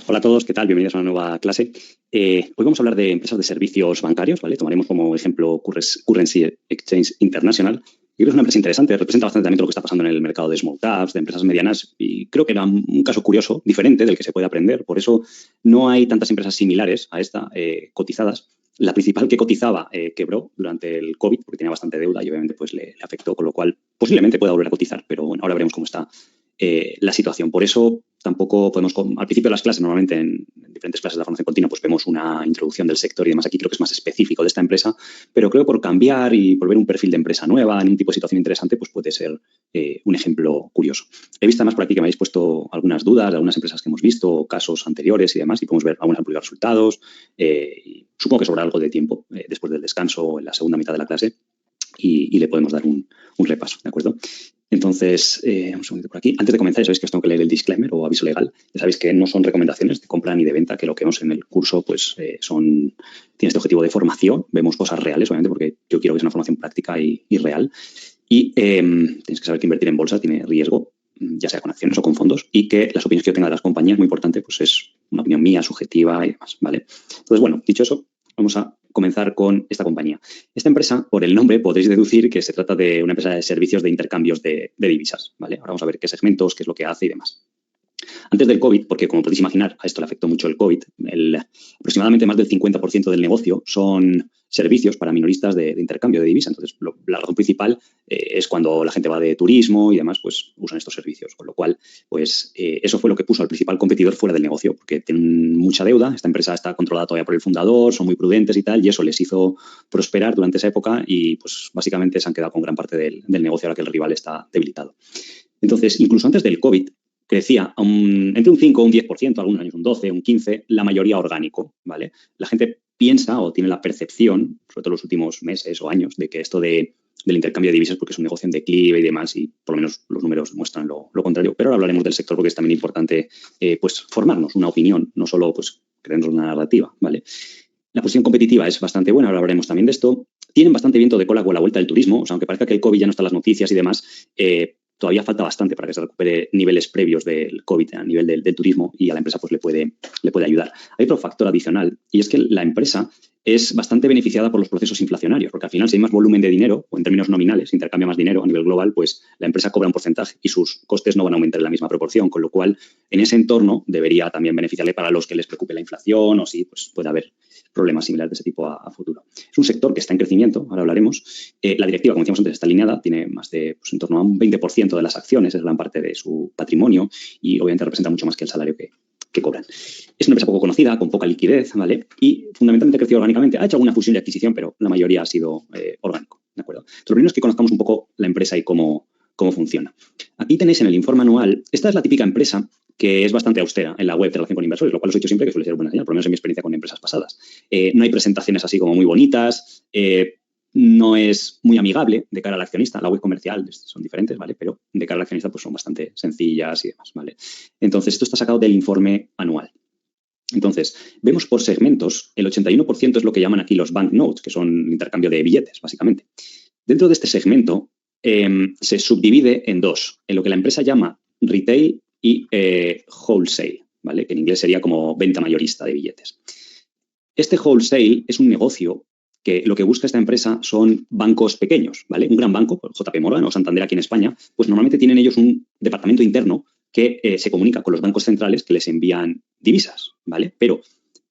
Hola a todos, ¿qué tal? Bienvenidos a una nueva clase. Hoy vamos a hablar de empresas de servicios bancarios, ¿vale? Tomaremos como ejemplo Currency Exchange International. Y creo que es una empresa interesante, representa bastante también todo lo que está pasando en el mercado de small caps, de empresas medianas, y creo que era un caso curioso, diferente del que se puede aprender. Por eso no hay tantas empresas similares a esta cotizadas. La principal que cotizaba quebró durante el COVID porque tenía bastante deuda y obviamente pues le afectó, con lo cual posiblemente pueda volver a cotizar, pero bueno, ahora veremos cómo está la situación. Por eso tampoco podemos, al principio de las clases, normalmente en diferentes clases de la formación continua, pues vemos una introducción del sector y demás. Aquí creo que es más específico de esta empresa, pero creo que por cambiar y por ver un perfil de empresa nueva en un tipo de situación interesante, pues puede ser un ejemplo curioso. He visto además por aquí que me habéis puesto algunas dudas de algunas empresas que hemos visto, casos anteriores y demás, y podemos ver algunas han publicado resultados. Y supongo que sobra algo de tiempo después del descanso en la segunda mitad de la clase y le podemos dar un repaso, ¿de acuerdo? Entonces, un segundito por aquí. Antes de comenzar, ya sabéis que os tengo que leer el disclaimer o aviso legal. Ya sabéis que no son recomendaciones de compra ni de venta, que lo que vemos en el curso pues tiene este objetivo de formación. Vemos cosas reales, obviamente, porque yo quiero que sea una formación práctica y real. Y tienes que saber que invertir en bolsa tiene riesgo, ya sea con acciones o con fondos, y que las opiniones que yo tenga de las compañías, muy importante, pues es una opinión mía, subjetiva y demás, ¿vale? Entonces, bueno, dicho eso, vamos a comenzar con esta compañía. Esta empresa, por el nombre, podéis deducir que se trata de una empresa de servicios de intercambios de divisas, ¿vale? Ahora vamos a ver qué segmentos, qué es lo que hace y demás. Antes del COVID, porque como podéis imaginar, a esto le afectó mucho el COVID, aproximadamente más del 50% del negocio son servicios para minoristas de intercambio de divisa. Entonces, la razón principal es cuando la gente va de turismo y demás, pues usan estos servicios. Con lo cual, pues eso fue lo que puso al principal competidor fuera del negocio, porque tienen mucha deuda. Esta empresa está controlada todavía por el fundador, son muy prudentes y tal, y eso les hizo prosperar durante esa época y pues básicamente se han quedado con gran parte del negocio ahora que el rival está debilitado. Entonces, incluso antes del COVID, crecía entre un 5 o un 10%, algunos años un 12, un 15%, la mayoría orgánico, ¿vale? La gente piensa o tiene la percepción, sobre todo en los últimos meses o años, de que esto del intercambio de divisas porque es un negocio en declive y demás, y por lo menos los números muestran lo contrario. Pero ahora hablaremos del sector porque es también importante pues formarnos una opinión, no solo pues crearnos una narrativa, ¿vale? La posición competitiva es bastante buena, ahora hablaremos también de esto. Tienen bastante viento de cola con la vuelta del turismo, o sea, aunque parezca que el COVID ya no está en las noticias y demás, todavía falta bastante para que se recupere niveles previos del COVID a nivel del turismo y a la empresa pues le puede ayudar. Hay otro factor adicional y es que la empresa es bastante beneficiada por los procesos inflacionarios, porque al final si hay más volumen de dinero, o en términos nominales, intercambia más dinero a nivel global, pues la empresa cobra un porcentaje y sus costes no van a aumentar en la misma proporción, con lo cual en ese entorno debería también beneficiarle para los que les preocupe la inflación o si pues puede haber problemas similares de ese tipo a futuro. Es un sector que está en crecimiento, ahora hablaremos. La directiva, como decíamos antes, está alineada, tiene más de pues, en torno a un 20% de las acciones, es gran parte de su patrimonio y obviamente representa mucho más que el salario que cobran. Es una empresa poco conocida, con poca liquidez, ¿vale? Y fundamentalmente ha crecido orgánicamente. Ha hecho alguna fusión y adquisición, pero la mayoría ha sido orgánico, ¿de acuerdo? Entonces, lo primero es que conozcamos un poco la empresa y cómo funciona. Aquí tenéis en el informe anual, esta es la típica empresa que es bastante austera en la web de relación con inversores, lo cual os he dicho siempre que suele ser buena señal, por lo menos en mi experiencia con empresas pasadas. No hay presentaciones así como muy bonitas, no es muy amigable de cara al accionista. La web comercial son diferentes, ¿vale? Pero de cara al accionista pues son bastante sencillas y demás, ¿vale? Entonces, esto está sacado del informe anual. Entonces, vemos por segmentos, el 81% es lo que llaman aquí los banknotes, que son intercambio de billetes, básicamente. Dentro de este segmento se subdivide en dos, en lo que la empresa llama retail y wholesale, ¿vale? Que en inglés sería como venta mayorista de billetes. Este wholesale es un negocio que lo que busca esta empresa son bancos pequeños, ¿vale? Un gran banco, JP Morgan o Santander aquí en España, pues normalmente tienen ellos un departamento interno que se comunica con los bancos centrales que les envían divisas, ¿vale? Pero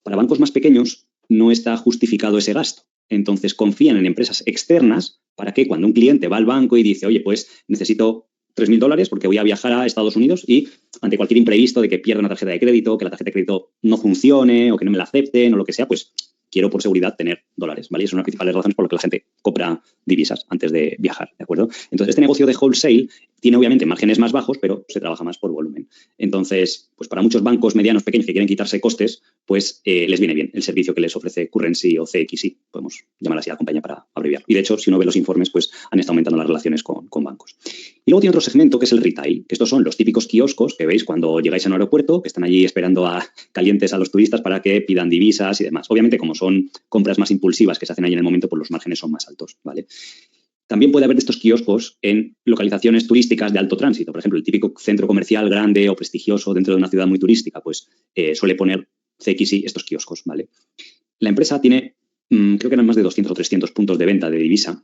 para bancos más pequeños no está justificado ese gasto. Entonces confían en empresas externas para que cuando un cliente va al banco y dice, oye, pues necesito $3.000 porque voy a viajar a Estados Unidos y ante cualquier imprevisto de que pierda una tarjeta de crédito, que la tarjeta de crédito no funcione o que no me la acepten o lo que sea, pues quiero por seguridad tener dólares, ¿vale? Y es una de las principales razones por las que la gente compra divisas antes de viajar, ¿de acuerdo? Entonces, este negocio de wholesale tiene obviamente márgenes más bajos, pero se trabaja más por volumen. Entonces, pues para muchos bancos medianos pequeños que quieren quitarse costes, pues les viene bien el servicio que les ofrece Currency o CXI, podemos llamar así a la compañía para abreviar. Y de hecho, si uno ve los informes, pues han estado aumentando las relaciones con bancos. Y luego tiene otro segmento que es el retail, que estos son los típicos kioscos que veis cuando llegáis a un aeropuerto, que están allí esperando calientes a los turistas para que pidan divisas y demás. Obviamente, como son compras más impulsivas que se hacen ahí en el momento, pues los márgenes son más altos, ¿vale? También puede haber de estos kioscos en localizaciones turísticas de alto tránsito. Por ejemplo, el típico centro comercial grande o prestigioso dentro de una ciudad muy turística, pues suele poner CXI estos kioscos, ¿vale? La empresa tiene, creo que eran más de 200 o 300 puntos de venta de divisa.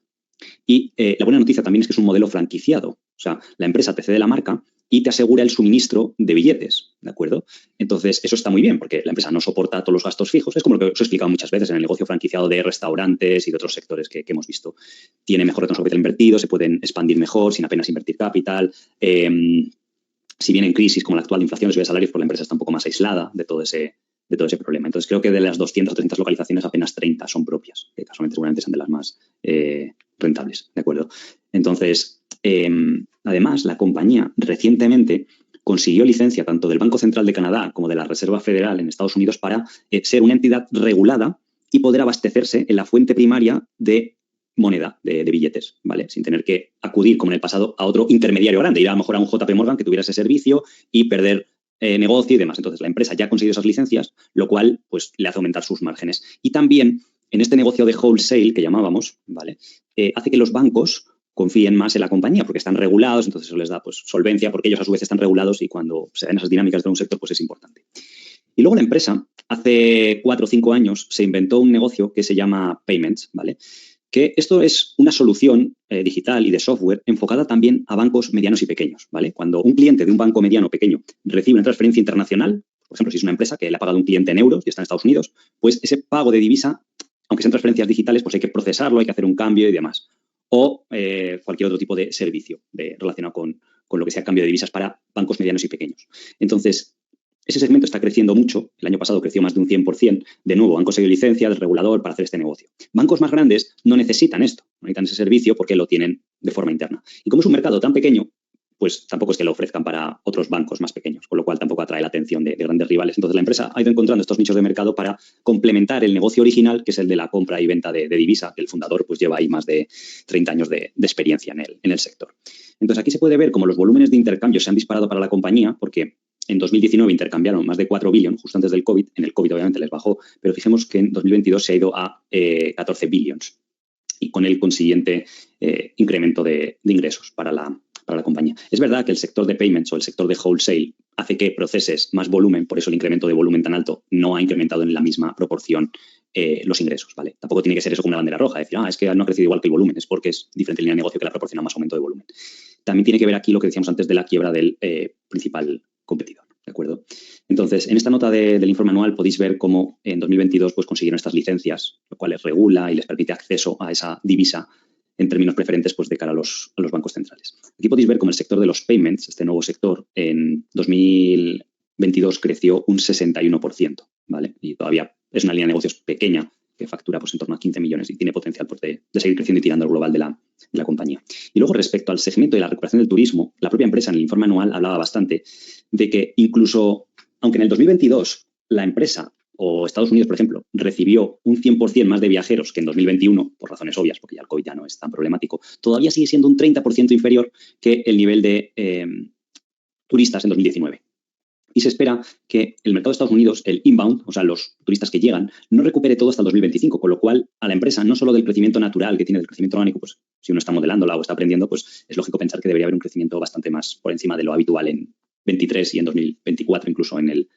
Y la buena noticia también es que es un modelo franquiciado. O sea, la empresa te cede la marca y te asegura el suministro de billetes, ¿de acuerdo? Entonces, eso está muy bien porque la empresa no soporta todos los gastos fijos. Es como lo que os he explicado muchas veces en el negocio franquiciado de restaurantes y de otros sectores que hemos visto. Tiene mejor retorno sobre capital invertido, se pueden expandir mejor sin apenas invertir capital. Si viene en crisis como la actual, inflación, subida de salarios, pues la empresa está un poco más aislada de todo ese problema. Entonces, creo que de las 200 o 300 localizaciones, apenas 30 son propias, que casualmente seguramente son de las más rentables, ¿de acuerdo? Entonces, además, la compañía recientemente consiguió licencia tanto del Banco Central de Canadá como de la Reserva Federal en Estados Unidos para ser una entidad regulada y poder abastecerse en la fuente primaria de moneda, de billetes, ¿vale? Sin tener que acudir, como en el pasado, a otro intermediario grande, ir a lo mejor a un JP Morgan que tuviera ese servicio y perder negocio y demás. Entonces, la empresa ya ha conseguido esas licencias, lo cual pues le hace aumentar sus márgenes. Y también, en este negocio de wholesale que llamábamos, ¿vale? Hace que los bancos confíen más en la compañía porque están regulados, entonces eso les da pues solvencia porque ellos a su vez están regulados y cuando se dan esas dinámicas de un sector pues es importante. Y luego la empresa, hace 4 o 5 años, se inventó un negocio que se llama Payments, ¿vale? Que esto es una solución digital y de software enfocada también a bancos medianos y pequeños, ¿vale? Cuando un cliente de un banco mediano o pequeño recibe una transferencia internacional, por ejemplo, si es una empresa que le ha pagado a un cliente en euros y está en Estados Unidos, pues ese pago de divisa, aunque sean transferencias digitales, pues hay que procesarlo, hay que hacer un cambio y demás. O cualquier otro tipo de servicio relacionado con lo que sea cambio de divisas para bancos medianos y pequeños. Entonces, ese segmento está creciendo mucho. El año pasado creció más de un 100%. De nuevo, han conseguido licencia del regulador para hacer este negocio. Bancos más grandes no necesitan esto, no necesitan ese servicio porque lo tienen de forma interna. Y como es un mercado tan pequeño, pues tampoco es que lo ofrezcan para otros bancos más pequeños, con lo cual tampoco atrae la atención de grandes rivales. Entonces, la empresa ha ido encontrando estos nichos de mercado para complementar el negocio original, que es el de la compra y venta de divisa, que el fundador pues lleva ahí más de 30 años de experiencia en el sector. Entonces, aquí se puede ver cómo los volúmenes de intercambio se han disparado para la compañía, porque en 2019 intercambiaron más de 4 billion justo antes del COVID. En el COVID obviamente les bajó, pero fijemos que en 2022 se ha ido a 14 billions y con el consiguiente incremento de ingresos para la compañía. Es verdad que el sector de payments o el sector de wholesale hace que proceses más volumen, por eso el incremento de volumen tan alto no ha incrementado en la misma proporción los ingresos, ¿vale? Tampoco tiene que ser eso como una bandera roja, decir, es que no ha crecido igual que el volumen, es porque es diferente línea de negocio que la proporciona más aumento de volumen. También tiene que ver aquí lo que decíamos antes de la quiebra del principal competidor, ¿de acuerdo? Entonces, en esta nota del informe anual podéis ver cómo en 2022 pues, consiguieron estas licencias, lo cual les regula y les permite acceso a esa divisa en términos preferentes pues, de cara a los bancos centrales. Aquí podéis ver cómo el sector de los payments, este nuevo sector, en 2022 creció un 61%, ¿vale? Y todavía es una línea de negocios pequeña que factura pues, en torno a 15 millones y tiene potencial pues, de seguir creciendo y tirando al global de la compañía. Y luego, respecto al segmento de la recuperación del turismo, la propia empresa en el informe anual hablaba bastante de que incluso, aunque en el 2022 la empresa o Estados Unidos, por ejemplo, recibió un 100% más de viajeros que en 2021, por razones obvias, porque ya el COVID ya no es tan problemático, todavía sigue siendo un 30% inferior que el nivel de turistas en 2019. Y se espera que el mercado de Estados Unidos, el inbound, o sea, los turistas que llegan, no recupere todo hasta el 2025, con lo cual a la empresa, no solo del crecimiento natural que tiene, del crecimiento orgánico, pues si uno está modelándola o está aprendiendo, pues es lógico pensar que debería haber un crecimiento bastante más por encima de lo habitual en 23 y en 2024, incluso en el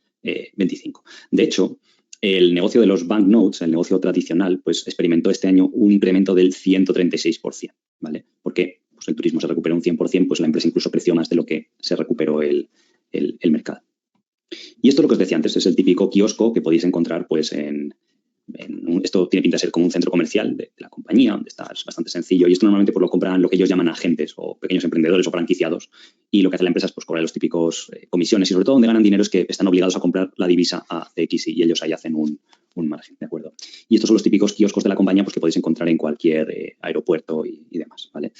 25. De hecho, el negocio de los banknotes, el negocio tradicional, pues experimentó este año un incremento del 136%, ¿vale? Porque pues, el turismo se recuperó un 100%, pues la empresa incluso creció más de lo que se recuperó el mercado. Y esto es lo que os decía antes, es el típico kiosco que podéis encontrar pues esto tiene pinta de ser como un centro comercial de la compañía, donde está es bastante sencillo. Y esto normalmente pues, lo compran lo que ellos llaman agentes o pequeños emprendedores o franquiciados. Y lo que hace la empresa es pues, cobrar los típicos comisiones. Y sobre todo donde ganan dinero es que están obligados a comprar la divisa a CXI y ellos ahí hacen un margen, ¿de acuerdo? Y estos son los típicos kioscos de la compañía pues, que podéis encontrar en cualquier aeropuerto y demás, ¿vale?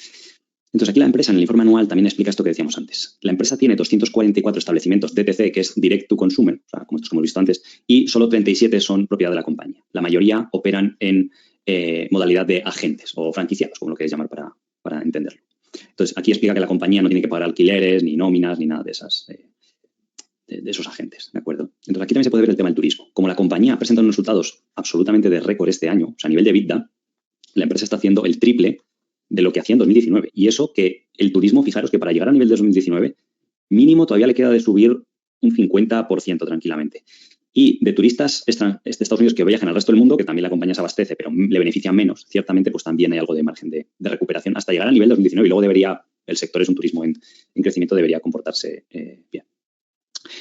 Entonces, aquí la empresa, en el informe anual, también explica esto que decíamos antes. La empresa tiene 244 establecimientos DTC, que es Direct to Consumer, o sea, como estos que hemos visto antes, y solo 37 son propiedad de la compañía. La mayoría operan en modalidad de agentes o franquiciados, como lo queréis llamar para entenderlo. Entonces, aquí explica que la compañía no tiene que pagar alquileres, ni nóminas, ni nada de esos agentes, ¿de acuerdo? Entonces, aquí también se puede ver el tema del turismo. Como la compañía ha presentado unos resultados absolutamente de récord este año, o sea, a nivel de EBITDA, la empresa está haciendo el triple de lo que hacía en 2019. Y eso que el turismo, fijaros que para llegar a nivel de 2019, mínimo todavía le queda de subir un 50% tranquilamente. Y de turistas de Estados Unidos que viajan al resto del mundo, que también la compañía se abastece, pero le benefician menos, ciertamente pues también hay algo de margen de recuperación hasta llegar al nivel de 2019 y luego el sector es un turismo en crecimiento, debería comportarse bien.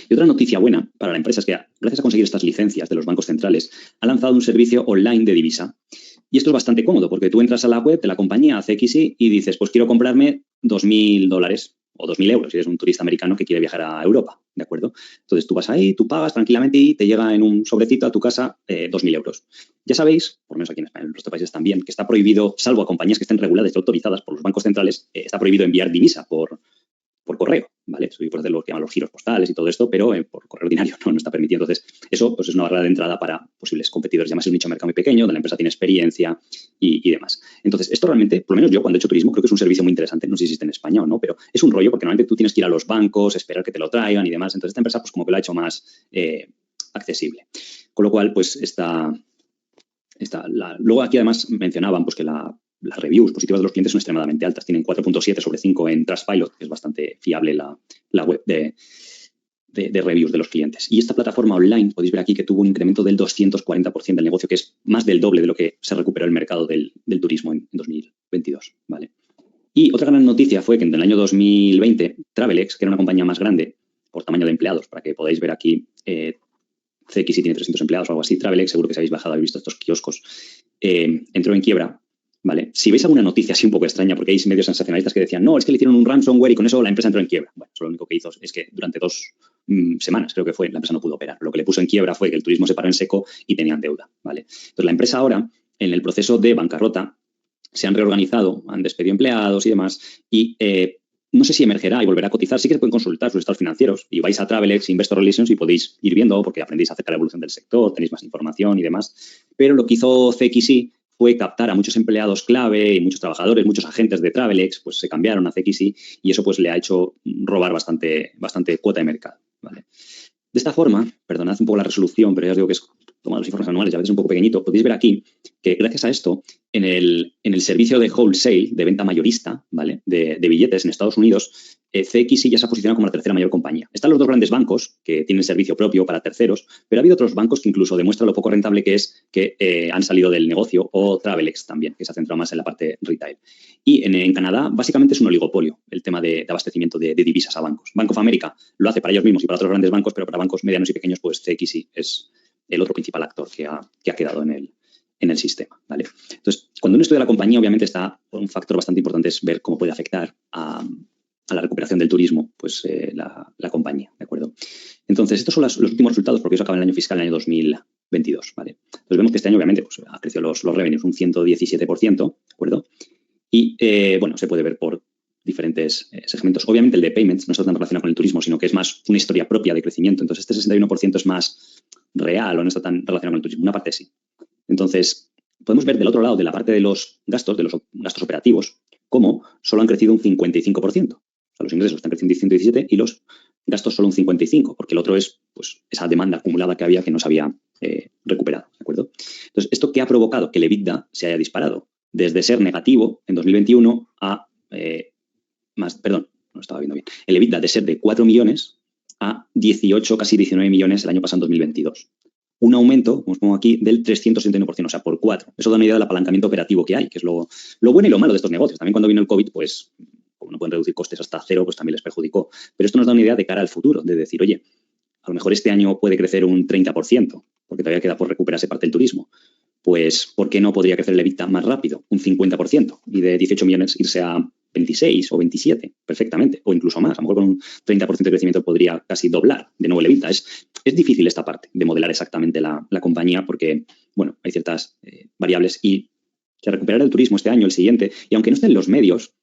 Y otra noticia buena para la empresa es que gracias a conseguir estas licencias de los bancos centrales, ha lanzado un servicio online de divisa. Y esto es bastante cómodo porque tú entras a la web de la compañía, a CXI, y dices, pues quiero comprarme $2.000 o 2.000 euros si eres un turista americano que quiere viajar a Europa, ¿de acuerdo? Entonces tú vas ahí, tú pagas tranquilamente y te llega en un sobrecito a tu casa 2.000 euros. Ya sabéis, por lo menos aquí en España, en otros países también, que está prohibido, salvo a compañías que estén reguladas y autorizadas por los bancos centrales, está prohibido enviar divisa por correo, ¿vale? Eso por hacer lo que llaman los giros postales y todo esto, pero por correo ordinario no está permitido. Entonces, eso pues, es una barrera de entrada para posibles competidores. Además, es un nicho de mercado muy pequeño, donde la empresa tiene experiencia y demás. Entonces, esto realmente, por lo menos yo cuando he hecho turismo, creo que es un servicio muy interesante. No sé si existe en España o no, pero es un rollo porque normalmente tú tienes que ir a los bancos, esperar que te lo traigan y demás. Entonces, esta empresa pues como que lo ha hecho más accesible. Con lo cual, pues luego aquí además mencionaban pues que las reviews positivas de los clientes son extremadamente altas. Tienen 4.7 sobre 5 en Trustpilot, que es bastante fiable la web de reviews de los clientes. Y esta plataforma online, podéis ver aquí que tuvo un incremento del 240% del negocio, que es más del doble de lo que se recuperó el mercado del turismo en 2022. ¿Vale? Y otra gran noticia fue que en el año 2020, Travelex, que era una compañía más grande por tamaño de empleados, para que podáis ver aquí, CXI tiene 300 empleados o algo así, Travelex, seguro que si habéis bajado, habéis visto estos kioscos, entró en quiebra. ¿Vale? Si veis alguna noticia así un poco extraña, porque hay medios sensacionalistas que decían, no, es que le hicieron un ransomware y con eso la empresa entró en quiebra. Bueno, eso lo único que hizo es que durante 2 semanas, creo que fue, la empresa no pudo operar. Lo que le puso en quiebra fue que el turismo se paró en seco y tenían deuda. ¿Vale? Entonces, la empresa ahora, en el proceso de bancarrota, se han reorganizado, han despedido empleados y demás, y no sé si emergerá y volverá a cotizar. Sí que se pueden consultar sus estados financieros y vais a Travelex, Investor Relations y podéis ir viendo porque aprendéis acerca de la evolución del sector, tenéis más información y demás. Pero lo que hizo CXI fue captar a muchos empleados clave y muchos trabajadores, muchos agentes de Travelex, pues se cambiaron a CXI y eso pues le ha hecho robar bastante cuota de mercado. ¿Vale? De esta forma, perdonad un poco la resolución, pero ya os digo que es tomar los informes anuales, a veces es un poco pequeñito, podéis ver aquí que gracias a esto, en el servicio de wholesale, de venta mayorista, ¿vale? de billetes en Estados Unidos, CXI ya se ha posicionado como la tercera mayor compañía. Están los dos grandes bancos que tienen servicio propio para terceros, pero ha habido otros bancos que incluso demuestran lo poco rentable que es que han salido del negocio, o Travelex también, que se ha centrado más en la parte retail. Y en Canadá, básicamente es un oligopolio el tema de abastecimiento de divisas a bancos. Bank of America lo hace para ellos mismos y para otros grandes bancos, pero para bancos medianos y pequeños, pues CXI es el otro principal actor que ha quedado en el sistema. ¿Vale? Entonces, cuando uno estudia la compañía, obviamente un factor bastante importante es ver cómo puede afectar a la recuperación del turismo, pues la compañía, ¿de acuerdo? Entonces, estos son los últimos resultados, porque eso acaba en el año fiscal, en el año 2022, ¿vale? Entonces, vemos que este año, obviamente, pues, ha crecido los revenues un 117%, ¿de acuerdo? Y, bueno, se puede ver por diferentes segmentos. Obviamente, el de payments no está tan relacionado con el turismo, sino que es más una historia propia de crecimiento. Entonces, este 61% es más real o no está tan relacionado con el turismo. Una parte sí. Entonces, podemos ver del otro lado, de la parte de los gastos operativos, cómo solo han crecido un 55%. O sea, los ingresos están creciendo un 117 y los gastos solo un 55, porque el otro es pues, esa demanda acumulada que había que no se había recuperado. ¿De acuerdo? Entonces, ¿esto qué ha provocado? Que el EBITDA se haya disparado desde ser negativo en 2021 a no estaba viendo bien. El EBITDA de ser de 4 millones a 18, casi 19 millones el año pasado en 2022. Un aumento, como os pongo aquí, del 361%, o sea, por 4. Eso da una idea del apalancamiento operativo que hay, que es lo bueno y lo malo de estos negocios. También cuando vino el COVID, pues, como no pueden reducir costes hasta cero, pues también les perjudicó. Pero esto nos da una idea de cara al futuro, de decir, oye, a lo mejor este año puede crecer un 30%, porque todavía queda por recuperarse parte del turismo. Pues, ¿por qué no podría crecer el EBITDA más rápido? Un 50%, y de 18 millones irse a 26 o 27, perfectamente, o incluso más. A lo mejor con un 30% de crecimiento podría casi doblar de nuevo el EBITDA. Es difícil esta parte de modelar exactamente la compañía porque, bueno, hay ciertas variables y que recuperar el turismo este año, el siguiente, y aunque no estén en los medios,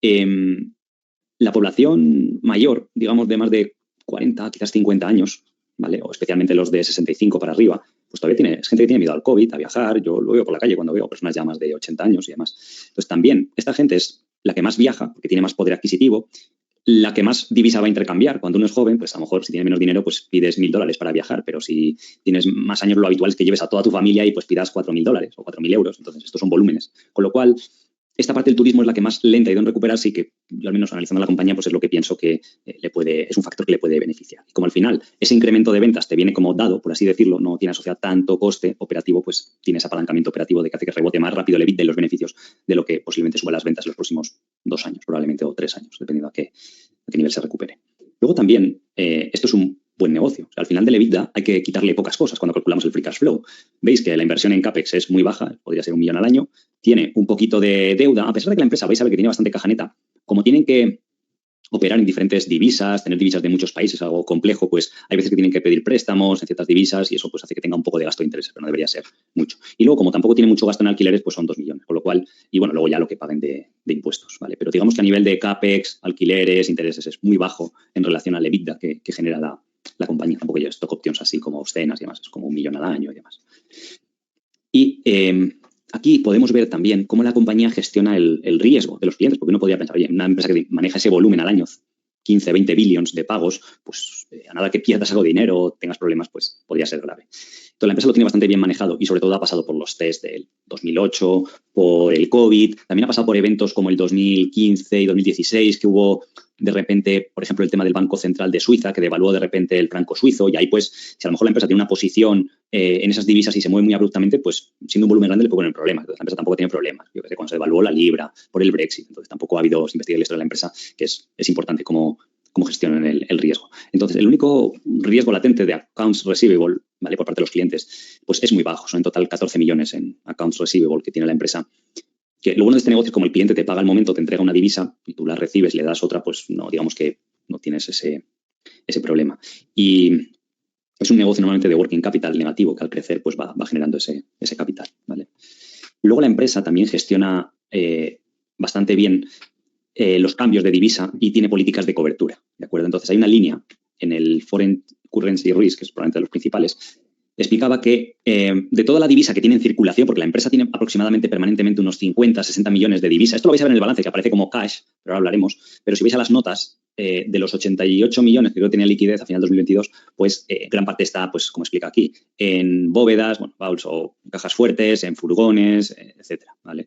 la población mayor, digamos de más de 40, quizás 50 años, ¿vale? O especialmente los de 65 para arriba, pues todavía es gente que tiene miedo al COVID, a viajar. Yo lo veo por la calle cuando veo personas ya más de 80 años y demás. Entonces también esta gente es la que más viaja, porque tiene más poder adquisitivo, la que más divisa va a intercambiar. Cuando uno es joven, pues a lo mejor si tienes menos dinero, pues pides $1.000 para viajar, pero si tienes más años, lo habitual es que lleves a toda tu familia y pues pidas $4.000 o 4.000 euros. Entonces, estos son volúmenes. Con lo cual, esta parte del turismo es la que más lenta ha ido en recuperarse y que yo, al menos analizando la compañía, pues es lo que pienso que es un factor que le puede beneficiar. Y como al final ese incremento de ventas te viene como dado, por así decirlo, no tiene asociado tanto coste operativo, pues tienes apalancamiento operativo de que hace que rebote más rápido el EBITDA y los beneficios de lo que posiblemente suba las ventas en los próximos 2 años, probablemente, o 3 años, dependiendo a qué nivel se recupere. Luego también, esto es un buen negocio. O sea, al final del EBITDA hay que quitarle pocas cosas cuando calculamos el free cash flow. Veis que la inversión en CAPEX es muy baja, podría ser 1 millón al año, tiene un poquito de deuda, a pesar de que la empresa vais a ver que tiene bastante caja neta, como tienen que operar en diferentes divisas, tener divisas de muchos países, algo complejo, pues hay veces que tienen que pedir préstamos en ciertas divisas y eso pues hace que tenga un poco de gasto de intereses, pero no debería ser mucho. Y luego, como tampoco tiene mucho gasto en alquileres, pues son 2 millones, con lo cual, y bueno, luego ya lo que paguen de impuestos, ¿vale? Pero digamos que a nivel de CAPEX, alquileres, intereses, es muy bajo en relación al EBITDA que genera la compañía. Tampoco ya stock options así como obscenas y demás, es como 1 millón al año y demás. Y aquí podemos ver también cómo la compañía gestiona el riesgo de los clientes, porque uno podría pensar, oye, una empresa que maneja ese volumen al año, 15, 20 billions de pagos, pues a nada que pierdas algo de dinero o tengas problemas, pues podría ser grave. Entonces la empresa lo tiene bastante bien manejado y sobre todo ha pasado por los test del 2008, por el COVID, también ha pasado por eventos como el 2015 y 2016 que hubo de repente, por ejemplo, el tema del Banco Central de Suiza, que devaluó de repente el franco suizo y ahí pues, si a lo mejor la empresa tiene una posición en esas divisas y se mueve muy abruptamente, pues siendo un volumen grande le puede poner problemas. Entonces, la empresa tampoco tiene problemas. Yo que sé, cuando se devaluó la libra por el Brexit, entonces tampoco ha habido, se investiga la historia de la empresa, que es importante cómo gestionan el riesgo. Entonces, el único riesgo latente de accounts receivable, ¿vale?, por parte de los clientes, pues es muy bajo. Son en total 14 millones en accounts receivable que tiene la empresa. Que lo bueno de este negocio es como el cliente te paga al momento, te entrega una divisa y tú la recibes, le das otra, pues no, digamos que no tienes ese problema. Y es un negocio normalmente de working capital negativo que al crecer pues va generando ese capital, ¿vale? Luego la empresa también gestiona bastante bien los cambios de divisa y tiene políticas de cobertura, ¿de acuerdo? Entonces hay una línea en el Foreign Currency Risk, que es probablemente de los principales, explicaba que de toda la divisa que tiene en circulación, porque la empresa tiene aproximadamente permanentemente unos 50, 60 millones de divisa, esto lo vais a ver en el balance que aparece como cash, pero ahora hablaremos, pero si veis a las notas, de los 88 millones que creo que tenía liquidez a final de 2022, pues gran parte está, pues como explica aquí, en bóvedas, bueno, baúls o cajas fuertes, en furgones, etcétera, ¿vale?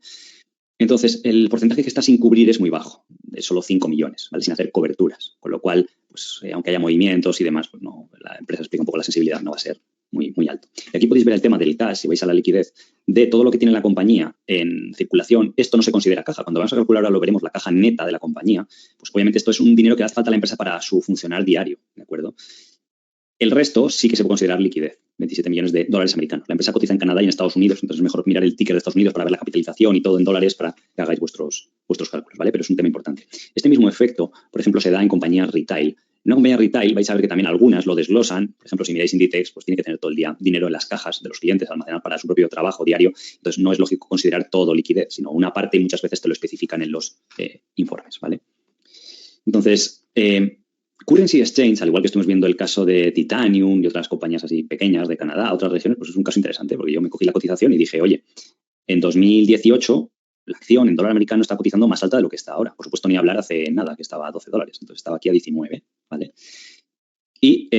Entonces, el porcentaje que está sin cubrir es muy bajo, es solo 5 millones, ¿vale?, sin hacer coberturas, con lo cual, pues aunque haya movimientos y demás, pues no, la empresa explica un poco la sensibilidad, no va a ser muy, muy alto. Y aquí podéis ver el tema del cash, si vais a la liquidez, de todo lo que tiene la compañía en circulación. Esto no se considera caja. Cuando vamos a calcular, ahora lo veremos, la caja neta de la compañía, pues obviamente esto es un dinero que hace falta a la empresa para su funcionar diario, ¿de acuerdo? El resto sí que se puede considerar liquidez, 27 millones de dólares americanos. La empresa cotiza en Canadá y en Estados Unidos, entonces es mejor mirar el ticker de Estados Unidos para ver la capitalización y todo en dólares para que hagáis vuestros cálculos, ¿vale? Pero es un tema importante. Este mismo efecto, por ejemplo, se da en compañías retail. En una compañía retail vais a ver que también algunas lo desglosan. Por ejemplo, si miráis Inditex, pues tiene que tener todo el día dinero en las cajas de los clientes, almacenar para su propio trabajo diario. Entonces no es lógico considerar todo liquidez, sino una parte y muchas veces te lo especifican en los informes, ¿vale? Entonces, Currency Exchange, al igual que estuvimos viendo el caso de Titanium y otras compañías así pequeñas de Canadá, otras regiones, pues es un caso interesante porque yo me cogí la cotización y dije, oye, en 2018 la acción en dólar americano está cotizando más alta de lo que está ahora. Por supuesto, ni hablar hace nada, que estaba a $12. Entonces estaba aquí a 19, ¿vale? Y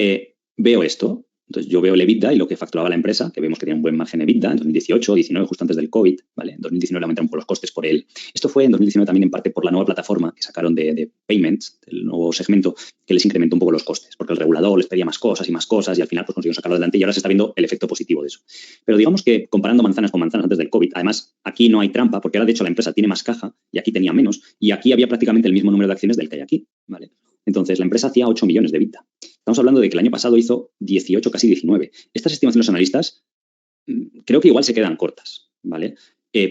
veo esto. Entonces yo veo el EBITDA y lo que facturaba la empresa, que vemos que tiene un buen margen EBITDA en 2018, 19, justo antes del COVID, ¿vale? En 2019 le aumentaron un poco los costes por él. Esto fue en 2019 también en parte por la nueva plataforma que sacaron de payments, del nuevo segmento, que les incrementó un poco los costes, porque el regulador les pedía más cosas y al final pues consiguieron sacarlo adelante y ahora se está viendo el efecto positivo de eso. Pero digamos que comparando manzanas con manzanas antes del COVID, además aquí no hay trampa, porque ahora de hecho la empresa tiene más caja y aquí tenía menos, y aquí había prácticamente el mismo número de acciones del que hay aquí, ¿vale? Entonces la empresa hacía 8 millones de EBITDA. Estamos hablando de que el año pasado hizo 18, casi 19. Estas estimaciones de los analistas creo que igual se quedan cortas, ¿vale?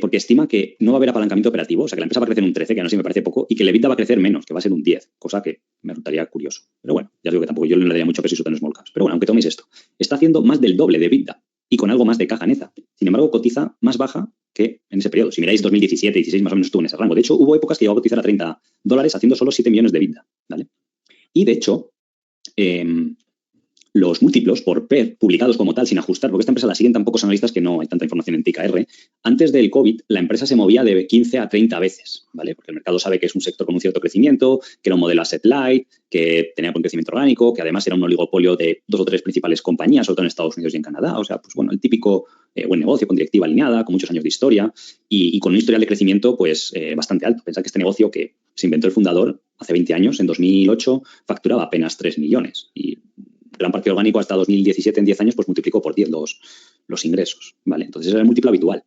Porque estima que no va a haber apalancamiento operativo, o sea que la empresa va a crecer un 13, que no sé si me parece poco, y que el EBITDA va a crecer menos, que va a ser un 10, cosa que me resultaría curioso. Pero bueno, ya os digo que tampoco yo le daría mucho peso y en small caps. Pero bueno, aunque toméis esto, está haciendo más del doble de EBITDA y con algo más de caja neta. Sin embargo, cotiza más baja que en ese periodo. Si miráis 2017, 16, más o menos estuvo en ese rango. De hecho, hubo épocas que llegó a cotizar a $30 haciendo solo 7 millones de EBITDA, ¿vale? Y de hecho, los múltiplos por PER publicados como tal, sin ajustar, porque esta empresa la siguen tan pocos analistas que no hay tanta información en TKR. Antes del COVID, la empresa se movía de 15 a 30 veces, ¿vale? Porque el mercado sabe que es un sector con un cierto crecimiento, que era un modelo asset light, que tenía buen crecimiento orgánico, que además era un oligopolio de 2 o 3 principales compañías, sobre todo en Estados Unidos y en Canadá. O sea, pues bueno, el típico buen negocio con directiva alineada, con muchos años de historia y con un historial de crecimiento pues bastante alto. Pensad que este negocio que se inventó el fundador hace 20 años, en 2008, facturaba apenas 3 millones y gran parte orgánico hasta 2017, en 10 años, pues multiplicó por 10 los ingresos, ¿vale? Entonces, ese era el múltiplo habitual.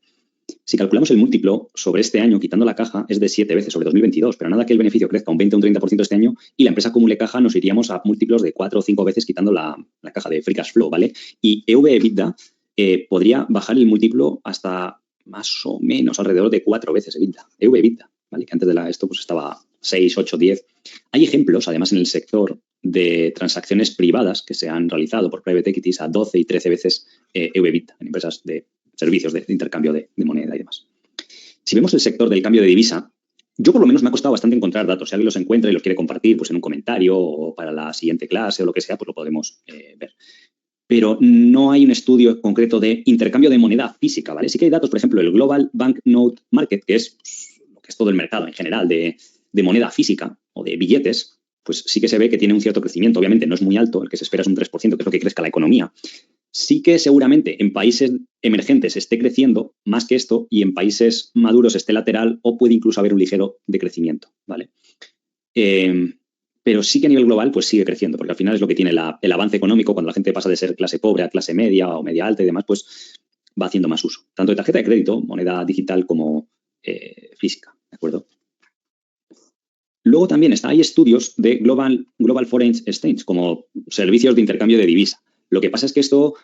Si calculamos el múltiplo sobre este año, quitando la caja, es de 7 veces sobre 2022, pero nada que el beneficio crezca un 20 o un 30% este año y la empresa acumule caja, nos iríamos a múltiplos de 4 o 5 veces quitando la caja de free cash flow, ¿vale? Y EV/EBITDA podría bajar el múltiplo hasta más o menos alrededor de 4 veces EBITDA, EV/EBITDA, ¿vale? Que antes de esto pues estaba 6, 8, 10. Hay ejemplos, además, en el sector de transacciones privadas que se han realizado por private equities a 12 y 13 veces EV/EBITDA en empresas de servicios de intercambio de moneda y demás. Si vemos el sector del cambio de divisa, yo por lo menos me ha costado bastante encontrar datos. Si alguien los encuentra y los quiere compartir pues en un comentario o para la siguiente clase o lo que sea, pues lo podemos ver. Pero no hay un estudio concreto de intercambio de moneda física, ¿vale? Sí que hay datos, por ejemplo, el Global Banknote Market, que es pues, lo que es todo el mercado en general de moneda física o de billetes, pues sí que se ve que tiene un cierto crecimiento. Obviamente no es muy alto, el que se espera es un 3%, que es lo que crezca la economía. Sí que seguramente en países emergentes esté creciendo más que esto y en países maduros esté lateral o puede incluso haber un ligero decrecimiento, ¿vale? Pero sí que a nivel global pues sigue creciendo, porque al final es lo que tiene el avance económico. Cuando la gente pasa de ser clase pobre a clase media o media alta y demás, pues va haciendo más uso, tanto de tarjeta de crédito, moneda digital, como física, ¿de acuerdo? Luego también hay estudios de Global Foreign Exchange como servicios de intercambio de divisa. Lo que pasa es que esto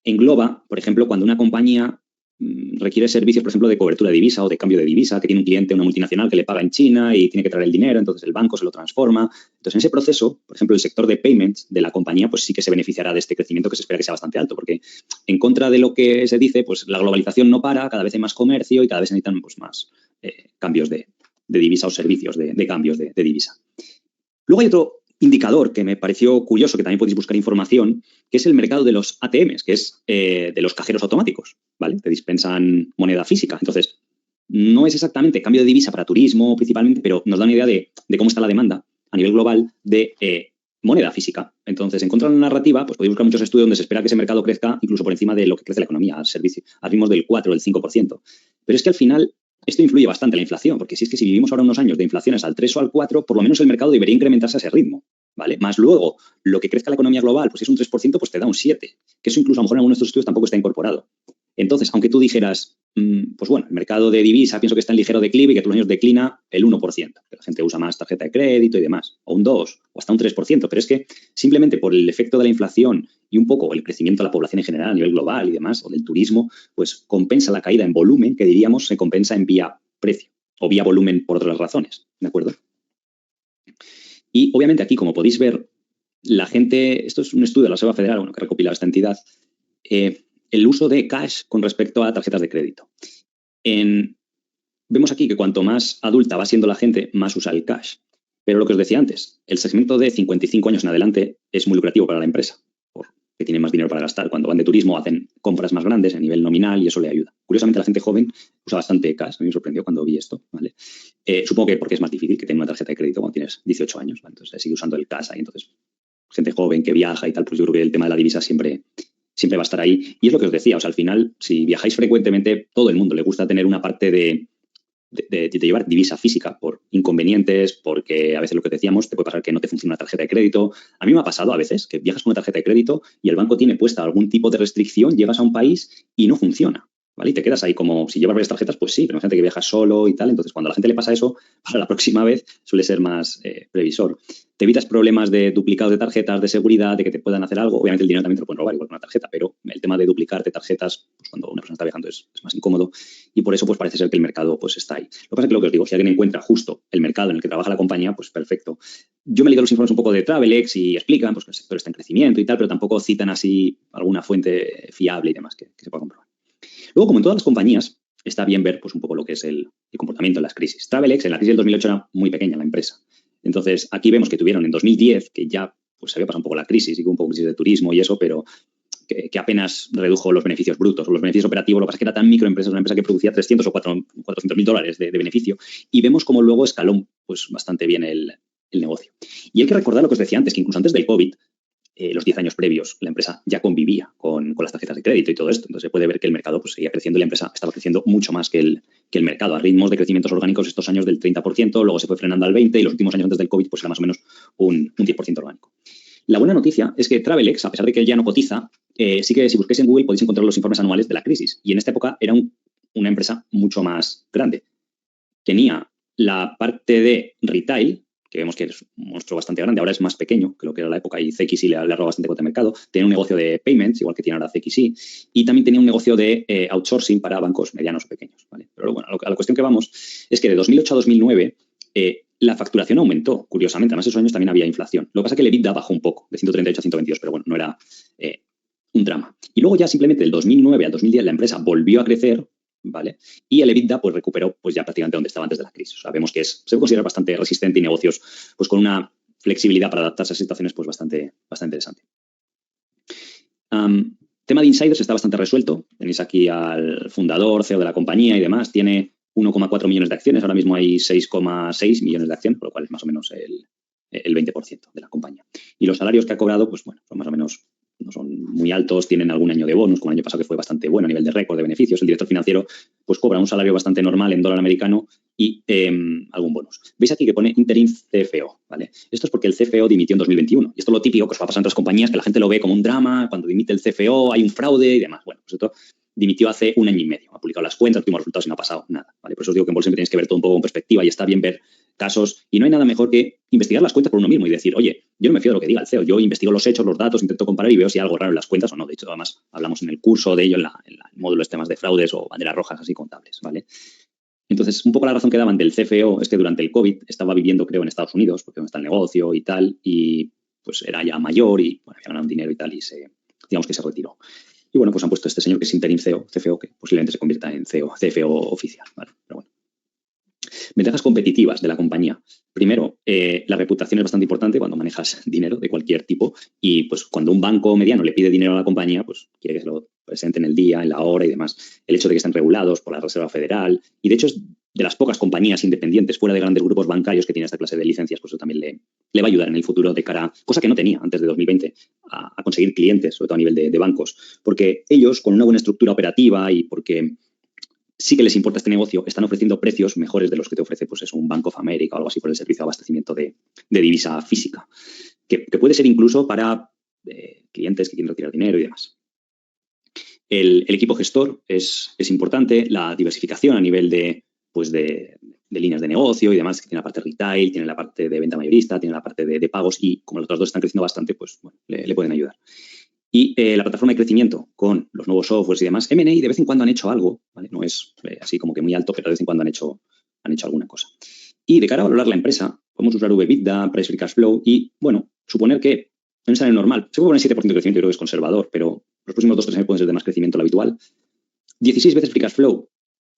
engloba, por ejemplo, cuando una compañía requiere servicios, por ejemplo, de cobertura de divisa o de cambio de divisa, que tiene un cliente, una multinacional que le paga en China y tiene que traer el dinero, entonces el banco se lo transforma. Entonces, en ese proceso, por ejemplo, el sector de payments de la compañía, pues sí que se beneficiará de este crecimiento que se espera que sea bastante alto, porque en contra de lo que se dice, pues la globalización no para, cada vez hay más comercio y cada vez se necesitan pues, más cambios de divisa o servicios de cambios de divisa. Luego hay otro indicador que me pareció curioso, que también podéis buscar información, que es el mercado de los ATMs, que es de los cajeros automáticos, ¿vale? Te dispensan moneda física. Entonces, no es exactamente cambio de divisa para turismo principalmente, pero nos da una idea de cómo está la demanda a nivel global de moneda física. Entonces, en contra de la narrativa, pues podéis buscar muchos estudios donde se espera que ese mercado crezca incluso por encima de lo que crece la economía, al ritmos del 4 o del 5%. Pero es que al final esto influye bastante en la inflación, porque si es que si vivimos ahora unos años de inflaciones al 3 o al 4, por lo menos el mercado debería incrementarse a ese ritmo, ¿vale? Más luego, lo que crezca la economía global, pues si es un 3%, pues te da un 7%, que eso incluso a lo mejor en algunos de estos estudios tampoco está incorporado. Entonces, aunque tú dijeras, pues bueno, el mercado de divisa pienso que está en ligero declive y que todos los años declina el 1%, que la gente usa más tarjeta de crédito y demás, o un 2%, o hasta un 3%, pero es que simplemente por el efecto de la inflación y un poco el crecimiento de la población en general a nivel global y demás, o del turismo, pues compensa la caída en volumen, que diríamos se compensa en vía precio o vía volumen por otras razones, ¿de acuerdo? Y obviamente aquí, como podéis ver, la gente, esto es un estudio de la Reserva Federal, bueno, que recopila esta entidad, el uso de cash con respecto a tarjetas de crédito. Vemos aquí que cuanto más adulta va siendo la gente, más usa el cash. Pero lo que os decía antes, el segmento de 55 años en adelante es muy lucrativo para la empresa, porque tienen más dinero para gastar. Cuando van de turismo hacen compras más grandes a nivel nominal y eso le ayuda. Curiosamente, la gente joven usa bastante cash. A mí me sorprendió cuando vi esto, ¿vale? Supongo que porque es más difícil que tener una tarjeta de crédito cuando tienes 18 años, ¿vale? Entonces sigue usando el cash ahí. Entonces, gente joven que viaja y tal, pues yo creo que el tema de la divisa siempre va a estar ahí. Y es lo que os decía, o sea, al final, si viajáis frecuentemente, todo el mundo le gusta tener una parte de llevar divisa física por inconvenientes, porque a veces lo que decíamos, te puede pasar que no te funciona una tarjeta de crédito. A mí me ha pasado a veces que viajas con una tarjeta de crédito y el banco tiene puesta algún tipo de restricción, llegas a un país y no funciona, ¿vale? Y te quedas ahí como, si llevas varias tarjetas, pues sí, pero hay gente que viaja solo y tal. Entonces, cuando a la gente le pasa eso, para la próxima vez suele ser más previsor. Te evitas problemas de duplicados de tarjetas, de seguridad, de que te puedan hacer algo. Obviamente el dinero también te lo pueden robar, igual que una tarjeta, pero el tema de duplicarte tarjetas, pues cuando una persona está viajando es más incómodo y por eso pues parece ser que el mercado pues está ahí. Lo que pasa es que lo que os digo, si alguien encuentra justo el mercado en el que trabaja la compañía, pues perfecto. Yo me he leído los informes un poco de Travelex y explican pues, que el sector está en crecimiento y tal, pero tampoco citan así alguna fuente fiable y demás que se pueda comprobar. Luego, como en todas las compañías, está bien ver pues, un poco lo que es el comportamiento en las crisis. Travelex, en la crisis del 2008 era muy pequeña la empresa. Entonces, aquí vemos que tuvieron en 2010, que ya pues se había pasado un poco la crisis y que un poco crisis de turismo y eso, pero que apenas redujo los beneficios brutos o los beneficios operativos. Lo que pasa es que era tan microempresa, una empresa que producía 300 o 400.000 dólares de beneficio, y vemos cómo luego escaló pues bastante bien el negocio. Y hay que recordar lo que os decía antes, que incluso antes del COVID, los 10 años previos, la empresa ya convivía con las tarjetas de crédito y todo esto. Entonces se puede ver que el mercado pues seguía creciendo y la empresa estaba creciendo mucho más que el mercado, a ritmos de crecimientos orgánicos estos años del 30%, luego se fue frenando al 20% y los últimos años antes del COVID pues era más o menos un 10% orgánico. La buena noticia es que Travelex, a pesar de que ya no cotiza, sí que si busquéis en Google podéis encontrar los informes anuales de la crisis. Y en esta época era una empresa mucho más grande. Tenía la parte de retail, que vemos que es un monstruo bastante grande, ahora es más pequeño que lo que era la época y CXI le ha robado bastante cuota de mercado. Tenía un negocio de payments, igual que tiene ahora CXI, y también tenía un negocio de outsourcing para bancos medianos o pequeños, ¿vale? Pero bueno, a la cuestión que vamos es que de 2008 a 2009 la facturación aumentó, curiosamente. Además, esos años también había inflación. Lo que pasa es que el EBITDA bajó un poco, de 138 a 122, pero bueno, no era un drama. Y luego ya simplemente del 2009 al 2010 la empresa volvió a crecer, ¿vale? Y el EBITDA pues recuperó pues ya prácticamente donde estaba antes de la crisis. O sea, vemos que se puede considerar bastante resistente y negocios pues con una flexibilidad para adaptarse a situaciones pues bastante interesante. Tema de insiders está bastante resuelto. Tenéis aquí al fundador, CEO de la compañía y demás. Tiene 1,4 millones de acciones. Ahora mismo hay 6,6 millones de acciones, por lo cual es más o menos el 20% de la compañía. Y los salarios que ha cobrado, pues bueno, son más o menos, no son muy altos, tienen algún año de bonus, como el año pasado que fue bastante bueno a nivel de récord de beneficios. El director financiero pues cobra un salario bastante normal en dólar americano y algún bonus. Veis aquí que pone interim CFO, ¿vale? Esto es porque el CFO dimitió en 2021. Y esto es lo típico que os va a pasar en otras compañías, que la gente lo ve como un drama, cuando dimite el CFO hay un fraude y demás. Bueno, pues esto dimitió hace 1 año y medio. Ha publicado las cuentas, últimos resultados y no ha pasado nada, ¿vale? Por eso os digo que en bolsa siempre tenéis que ver todo un poco con perspectiva y está bien ver casos. Y no hay nada mejor que investigar las cuentas por uno mismo y decir, oye, yo no me fío de lo que diga el CEO, yo investigo los hechos, los datos, intento comparar y veo si hay algo raro en las cuentas o no. De hecho, además, hablamos en el curso de ello, en el módulo de temas de fraudes o banderas rojas así contables, ¿vale? Entonces, un poco la razón que daban del CFO es que durante el COVID estaba viviendo, creo, en Estados Unidos, porque donde está el negocio y tal, y pues era ya mayor y bueno, había ganado un dinero y tal, y digamos que se retiró. Y bueno, pues han puesto a este señor que es interim CEO, CFO, que posiblemente se convierta en CFO oficial, ¿vale? Pero bueno. Ventajas competitivas de la compañía. Primero, la reputación es bastante importante cuando manejas dinero de cualquier tipo y pues cuando un banco mediano le pide dinero a la compañía, pues quiere que se lo presente en el día, en la hora y demás. El hecho de que estén regulados por la Reserva Federal y de hecho es de las pocas compañías independientes fuera de grandes grupos bancarios que tienen esta clase de licencias, pues eso también le va a ayudar en el futuro de cara, cosa que no tenía antes de 2020, a conseguir clientes, sobre todo a nivel de bancos. Porque ellos, con una buena estructura operativa y porque sí que les importa este negocio, están ofreciendo precios mejores de los que te ofrece pues, un Bank of America o algo así por el servicio de abastecimiento de divisa física, que puede ser incluso para clientes que quieren retirar dinero y demás. El equipo gestor es importante, la diversificación a nivel de líneas de negocio y demás, que tiene la parte retail, tiene la parte de venta mayorista, tiene la parte de pagos y como los otros dos están creciendo bastante, pues bueno, le pueden ayudar. Y la plataforma de crecimiento con los nuevos softwares y demás, M&A de vez en cuando han hecho algo, ¿vale? No es así como que muy alto, pero de vez en cuando han hecho alguna cosa. Y de cara a valorar la empresa, podemos usar EBITDA, Price Free Cash Flow y, bueno, suponer que en un escenario normal, se puede poner 7% de crecimiento, yo creo que es conservador, pero los próximos 2 o 3 años pueden ser de más crecimiento lo habitual. 16 veces Free Cash Flow,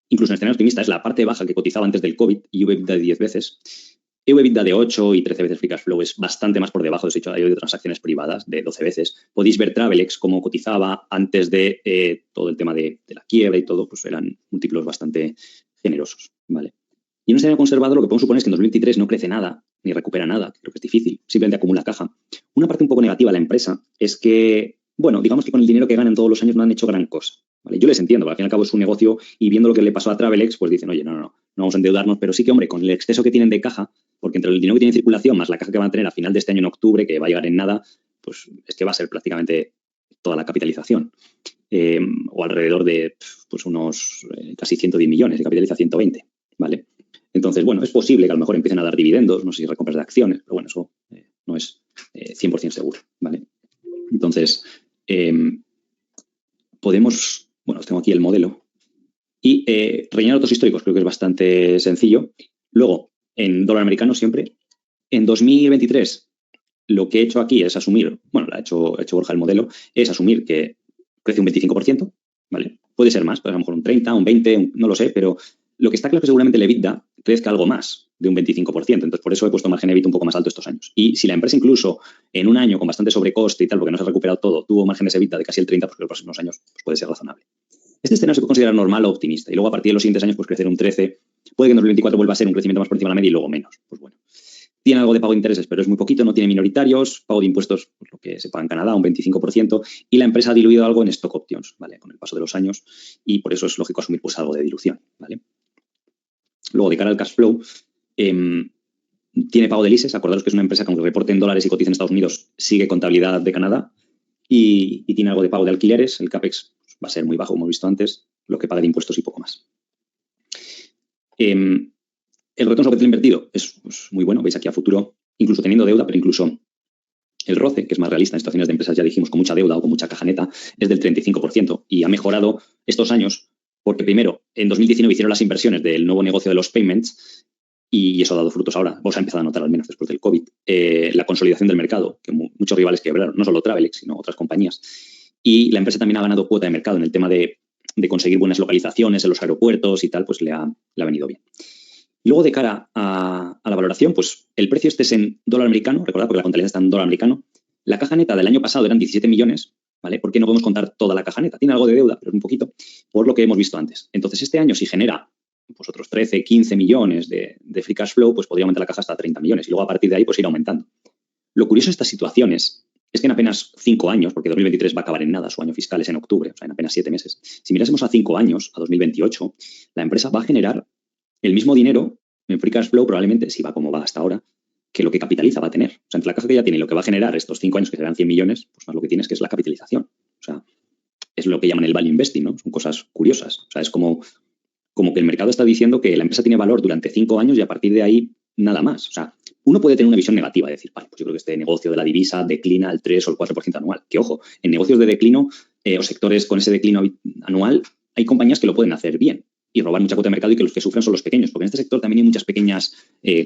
incluso en escenario optimista, es la parte baja que cotizaba antes del COVID y EBITDA de 10 veces. EBITDA de 8 y 13 veces Free Cash Flow es bastante más por debajo. De hecho, hay de transacciones privadas de 12 veces. Podéis ver Travelex cómo cotizaba antes de todo el tema de la quiebra y todo, pues eran múltiplos bastante generosos, ¿vale? Y en un escenario conservador lo que podemos suponer es que en 2023 no crece nada, ni recupera nada, creo que es difícil, simplemente acumula caja. Una parte un poco negativa de la empresa es que, bueno, digamos que con el dinero que ganan todos los años no han hecho gran cosa, ¿vale? Yo les entiendo, porque al fin y al cabo es un negocio y viendo lo que le pasó a Travelex, pues dicen, oye, no vamos a endeudarnos, pero sí que, hombre, con el exceso que tienen de caja, porque entre el dinero que tienen en circulación más la caja que van a tener a final de este año en octubre, que va a llegar en nada, pues es que va a ser prácticamente toda la capitalización. O alrededor de pues unos casi 110 millones, de capitaliza 120, ¿vale? Entonces, bueno, es posible que a lo mejor empiecen a dar dividendos, no sé si recompras de acciones, pero bueno, eso no es 100% seguro, ¿vale? Entonces, podemos, bueno, os tengo aquí el modelo y rellenar datos históricos, creo que es bastante sencillo. Luego, en dólar americano siempre, en 2023 lo que he hecho aquí es asumir, bueno, lo ha hecho Borja el modelo, es asumir que crece un 25%, ¿vale? Puede ser más, puede ser a lo mejor un 30, un 20, no lo sé, pero lo que está claro es que seguramente el EBITDA crezca algo más de un 25%. Entonces, por eso he puesto margen EBIT un poco más alto estos años. Y si la empresa incluso en un año con bastante sobrecoste y tal, porque no se ha recuperado todo, tuvo márgenes EBITDA de casi el 30%, pues en los próximos años pues puede ser razonable. Este escenario se puede considerar normal o optimista. Y luego, a partir de los siguientes años, pues crecer un 13%. Puede que en 2024 vuelva a ser un crecimiento más por encima de la media y luego menos. Pues bueno. Tiene algo de pago de intereses, pero es muy poquito, no tiene minoritarios, pago de impuestos, pues lo que se paga en Canadá, un 25%, y la empresa ha diluido algo en stock options, ¿vale? Con el paso de los años, y por eso es lógico asumir pues algo de dilución, ¿vale? Luego, de cara al cash flow, tiene pago de leases. Acordaros que es una empresa que, aunque reporte en dólares y cotiza en Estados Unidos, sigue contabilidad de Canadá, y tiene algo de pago de alquileres. El CAPEX va a ser muy bajo, como hemos visto antes, lo que paga de impuestos y poco más. El retorno sobre capital invertido es pues, muy bueno. Veis aquí a futuro, incluso teniendo deuda, pero incluso el ROCE, que es más realista en situaciones de empresas, ya dijimos, con mucha deuda o con mucha caja neta, es del 35% y ha mejorado estos años porque, primero, en 2019 hicieron las inversiones del nuevo negocio de los payments y eso ha dado frutos ahora. Vos ha empezado a notar, al menos después del COVID, la consolidación del mercado, que muchos rivales quebraron, no solo Travelex, sino otras compañías. Y la empresa también ha ganado cuota de mercado en el tema de conseguir buenas localizaciones en los aeropuertos y tal, pues le ha venido bien. Luego, de cara a la valoración, pues el precio este es en dólar americano, recordad, porque la contabilidad está en dólar americano. La caja neta del año pasado eran 17 millones, ¿vale? ¿Por qué no podemos contar toda la caja neta? Tiene algo de deuda, pero es un poquito, por lo que hemos visto antes. Entonces, este año, si genera pues otros 13, 15 millones de free cash flow, pues podría aumentar la caja hasta 30 millones y luego a partir de ahí pues ir aumentando. Lo curioso de estas situaciones es que en apenas 5 años, porque 2023 va a acabar en nada, su año fiscal es en octubre, o sea, en apenas 7 meses. Si mirásemos a 5 años, a 2028, la empresa va a generar el mismo dinero en free cash flow, probablemente, si va como va hasta ahora, que lo que capitaliza va a tener. O sea, entre la caja que ya tiene y lo que va a generar estos 5 años, que serán 100 millones, pues más lo que tienes que es la capitalización. O sea, es lo que llaman el value investing, ¿no? Son cosas curiosas. O sea, es como que el mercado está diciendo que la empresa tiene valor durante 5 años y a partir de ahí nada más. O sea, uno puede tener una visión negativa, decir, vale, pues yo creo que este negocio de la divisa declina al 3 o el 4% anual. Que ojo, en negocios de declino o sectores con ese declino anual, hay compañías que lo pueden hacer bien y robar mucha cuota de mercado y que los que sufren son los pequeños, porque en este sector también hay muchas pequeñas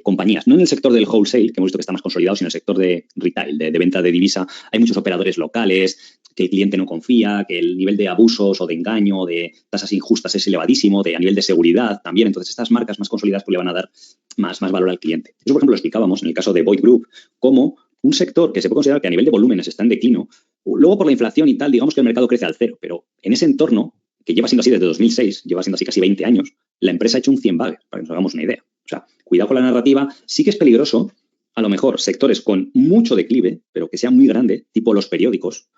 compañías. No en el sector del wholesale, que hemos visto que está más consolidado, sino en el sector de retail, de venta de divisa. Hay muchos operadores locales, que el cliente no confía, que el nivel de abusos o de engaño o de tasas injustas es elevadísimo, a nivel de seguridad también. Entonces, estas marcas más consolidadas pues, le van a dar más valor al cliente. Eso, por ejemplo, lo explicábamos en el caso de Boyd Group, como un sector que se puede considerar que a nivel de volúmenes está en declino. Luego, por la inflación y tal, digamos que el mercado crece al cero, pero en ese entorno, que lleva siendo así desde 2006, lleva siendo así casi 20 años, la empresa ha hecho un 100 bagger, para que nos hagamos una idea. O sea, cuidado con la narrativa. Sí que es peligroso, a lo mejor, sectores con mucho declive, pero que sea muy grande, tipo los periódicos,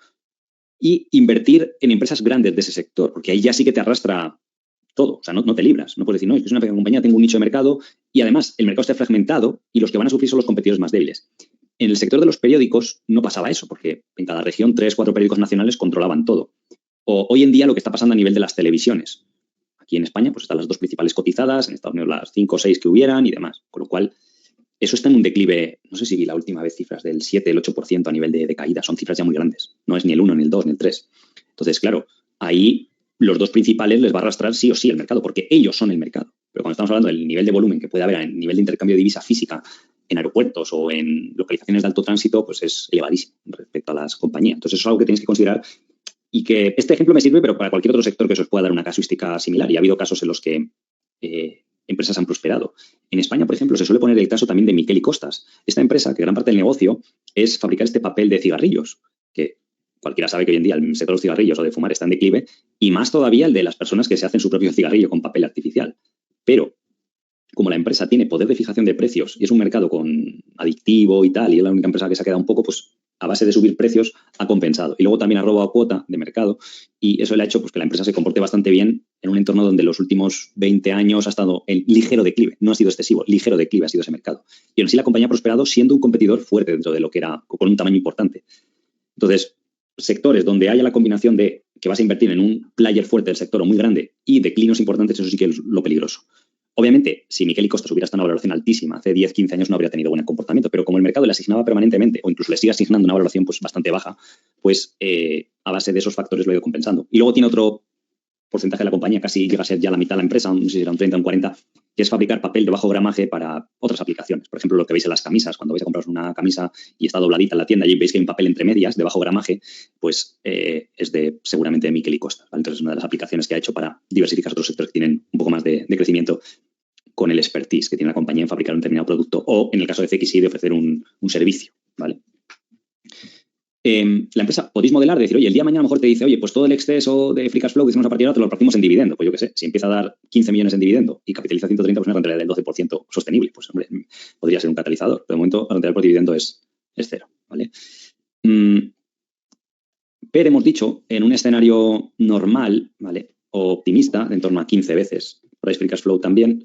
y invertir en empresas grandes de ese sector, porque ahí ya sí que te arrastra todo. O sea, no te libras. No puedes decir, no, es que es una pequeña compañía, tengo un nicho de mercado y además el mercado está fragmentado y los que van a sufrir son los competidores más débiles. En el sector de los periódicos no pasaba eso, porque en cada región 3, 4 periódicos nacionales controlaban todo. O hoy en día lo que está pasando a nivel de las televisiones. Aquí en España pues están las 2 principales cotizadas, en Estados Unidos las 5 o 6 que hubieran y demás. Con lo cual, eso está en un declive, no sé si vi la última vez cifras del 7, el 8% a nivel de caída. Son cifras ya muy grandes. No es ni el 1, ni el 2, ni el 3. Entonces, claro, ahí los 2 principales les va a arrastrar sí o sí el mercado, porque ellos son el mercado. Pero cuando estamos hablando del nivel de volumen que puede haber en nivel de intercambio de divisa física en aeropuertos o en localizaciones de alto tránsito, pues es elevadísimo respecto a las compañías. Entonces, eso es algo que tenéis que considerar y que este ejemplo me sirve, pero para cualquier otro sector que os pueda dar una casuística similar. Y ha habido casos en los que empresas han prosperado. En España, por ejemplo, se suele poner el caso también de Miquel y Costas. Esta empresa, que gran parte del negocio es fabricar este papel de cigarrillos, que cualquiera sabe que hoy en día el sector de los cigarrillos o de fumar está en declive, y más todavía el de las personas que se hacen su propio cigarrillo con papel artificial. Pero, como la empresa tiene poder de fijación de precios y es un mercado con adictivo y tal, y es la única empresa que se ha quedado un poco, pues a base de subir precios, ha compensado. Y luego también ha robado cuota de mercado y eso le ha hecho pues, que la empresa se comporte bastante bien en un entorno donde los últimos 20 años ha estado en ligero declive. No ha sido excesivo, ligero declive ha sido ese mercado. Y aún así la compañía ha prosperado siendo un competidor fuerte dentro de lo que era, con un tamaño importante. Entonces, sectores donde haya la combinación de que vas a invertir en un player fuerte del sector o muy grande y declinos importantes, eso sí que es lo peligroso. Obviamente, si Miquel y Costas hubiera estado en una valoración altísima hace 10, 15 años no habría tenido buen comportamiento, pero como el mercado le asignaba permanentemente o incluso le sigue asignando una valoración pues, bastante baja, pues a base de esos factores lo ha ido compensando. Y luego tiene otro porcentaje de la compañía, casi llega a ser ya la mitad de la empresa, no sé si era un 30 o un 40, que es fabricar papel de bajo gramaje para otras aplicaciones. Por ejemplo, lo que veis en las camisas, cuando vais a compraros una camisa y está dobladita en la tienda y veis que hay un papel entre medias de bajo gramaje, pues es seguramente de Miquel y Costas, ¿vale? Entonces es una de las aplicaciones que ha hecho para diversificar otros sectores que tienen un poco más de crecimiento con el expertise que tiene la compañía en fabricar un determinado producto o, en el caso de CXI, de ofrecer un servicio, ¿vale? La empresa podéis modelar, decir, oye, el día de mañana a lo mejor te dice, oye, pues todo el exceso de free cash flow que hicimos a partir de ahora te lo partimos en dividendo. Pues yo qué sé, si empieza a dar 15 millones en dividendo y capitaliza 130, pues una rentabilidad del 12% sostenible. Pues, hombre, podría ser un catalizador. Pero de momento, la rentabilidad por dividendo es cero, ¿vale? Pero hemos dicho, en un escenario normal, ¿vale? O optimista, de en torno a 15 veces, price free cash flow también,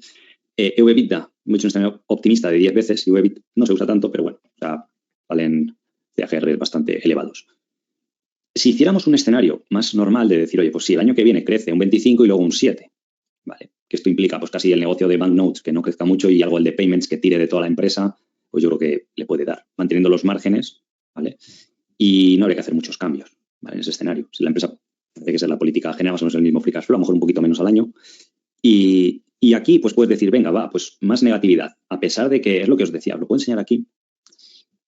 EV/EBITDA, hemos hecho un escenario optimista de 10 veces, y EV/EBITDA no se usa tanto, pero bueno, o sea, valen CAGR bastante elevados. Si hiciéramos un escenario más normal de decir, oye, pues si el año que viene crece un 25 y luego un 7, ¿vale? Que esto implica pues casi el negocio de banknotes que no crezca mucho y algo el de payments que tire de toda la empresa, pues yo creo que le puede dar, manteniendo los márgenes, ¿vale? Y no habría que hacer muchos cambios, ¿vale? En ese escenario. Si la empresa parece que es la política general, más o menos el mismo free cash flow, a lo mejor un poquito menos al año. Y aquí pues puedes decir, venga, va, pues más negatividad, a pesar de que es lo que os decía, lo puedo enseñar aquí.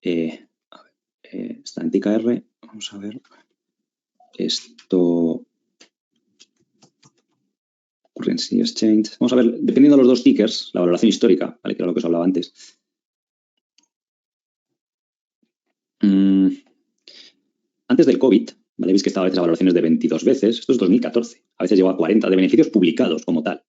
Está en TKR, vamos a ver. Esto, Currency Exchange. Vamos a ver, dependiendo de los dos tickers, la valoración histórica, ¿vale? Que era lo que os hablaba antes. Antes del COVID, ¿vale? Veis que estaba a veces a valoraciones de 22 veces. Esto es 2014. A veces llegó a 40 de beneficios publicados como tal,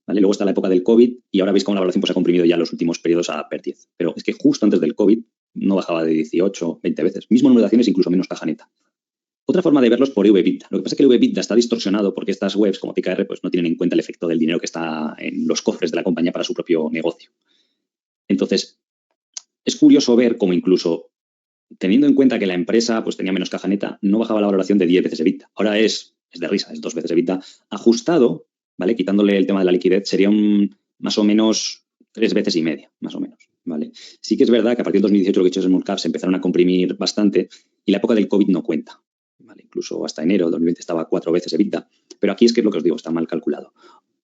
¿vale? Luego está la época del COVID y ahora veis cómo la valoración pues, ha comprimido ya en los últimos periodos a PER 10. Pero es que justo antes del COVID no bajaba de 18, 20 veces. Mismo número de acciones, incluso menos caja neta. Otra forma de verlo es por EV/EBITDA. Lo que pasa es que el EV/EBITDA está distorsionado porque estas webs como TKR pues, no tienen en cuenta el efecto del dinero que está en los cofres de la compañía para su propio negocio. Entonces, es curioso ver cómo incluso teniendo en cuenta que la empresa pues, tenía menos caja neta, no bajaba la valoración de 10 veces EBITDA. Ahora es de risa, es 2 veces EBITDA. Ajustado, ¿vale? Quitándole el tema de la liquidez, sería más o menos 3 veces y media, más o menos, ¿vale? Sí que es verdad que a partir de 2018 lo que he hecho es small caps se empezaron a comprimir bastante y la época del COVID no cuenta, ¿vale? Incluso hasta enero de 2020 estaba 4 veces EBITDA, pero aquí es que es lo que os digo, está mal calculado.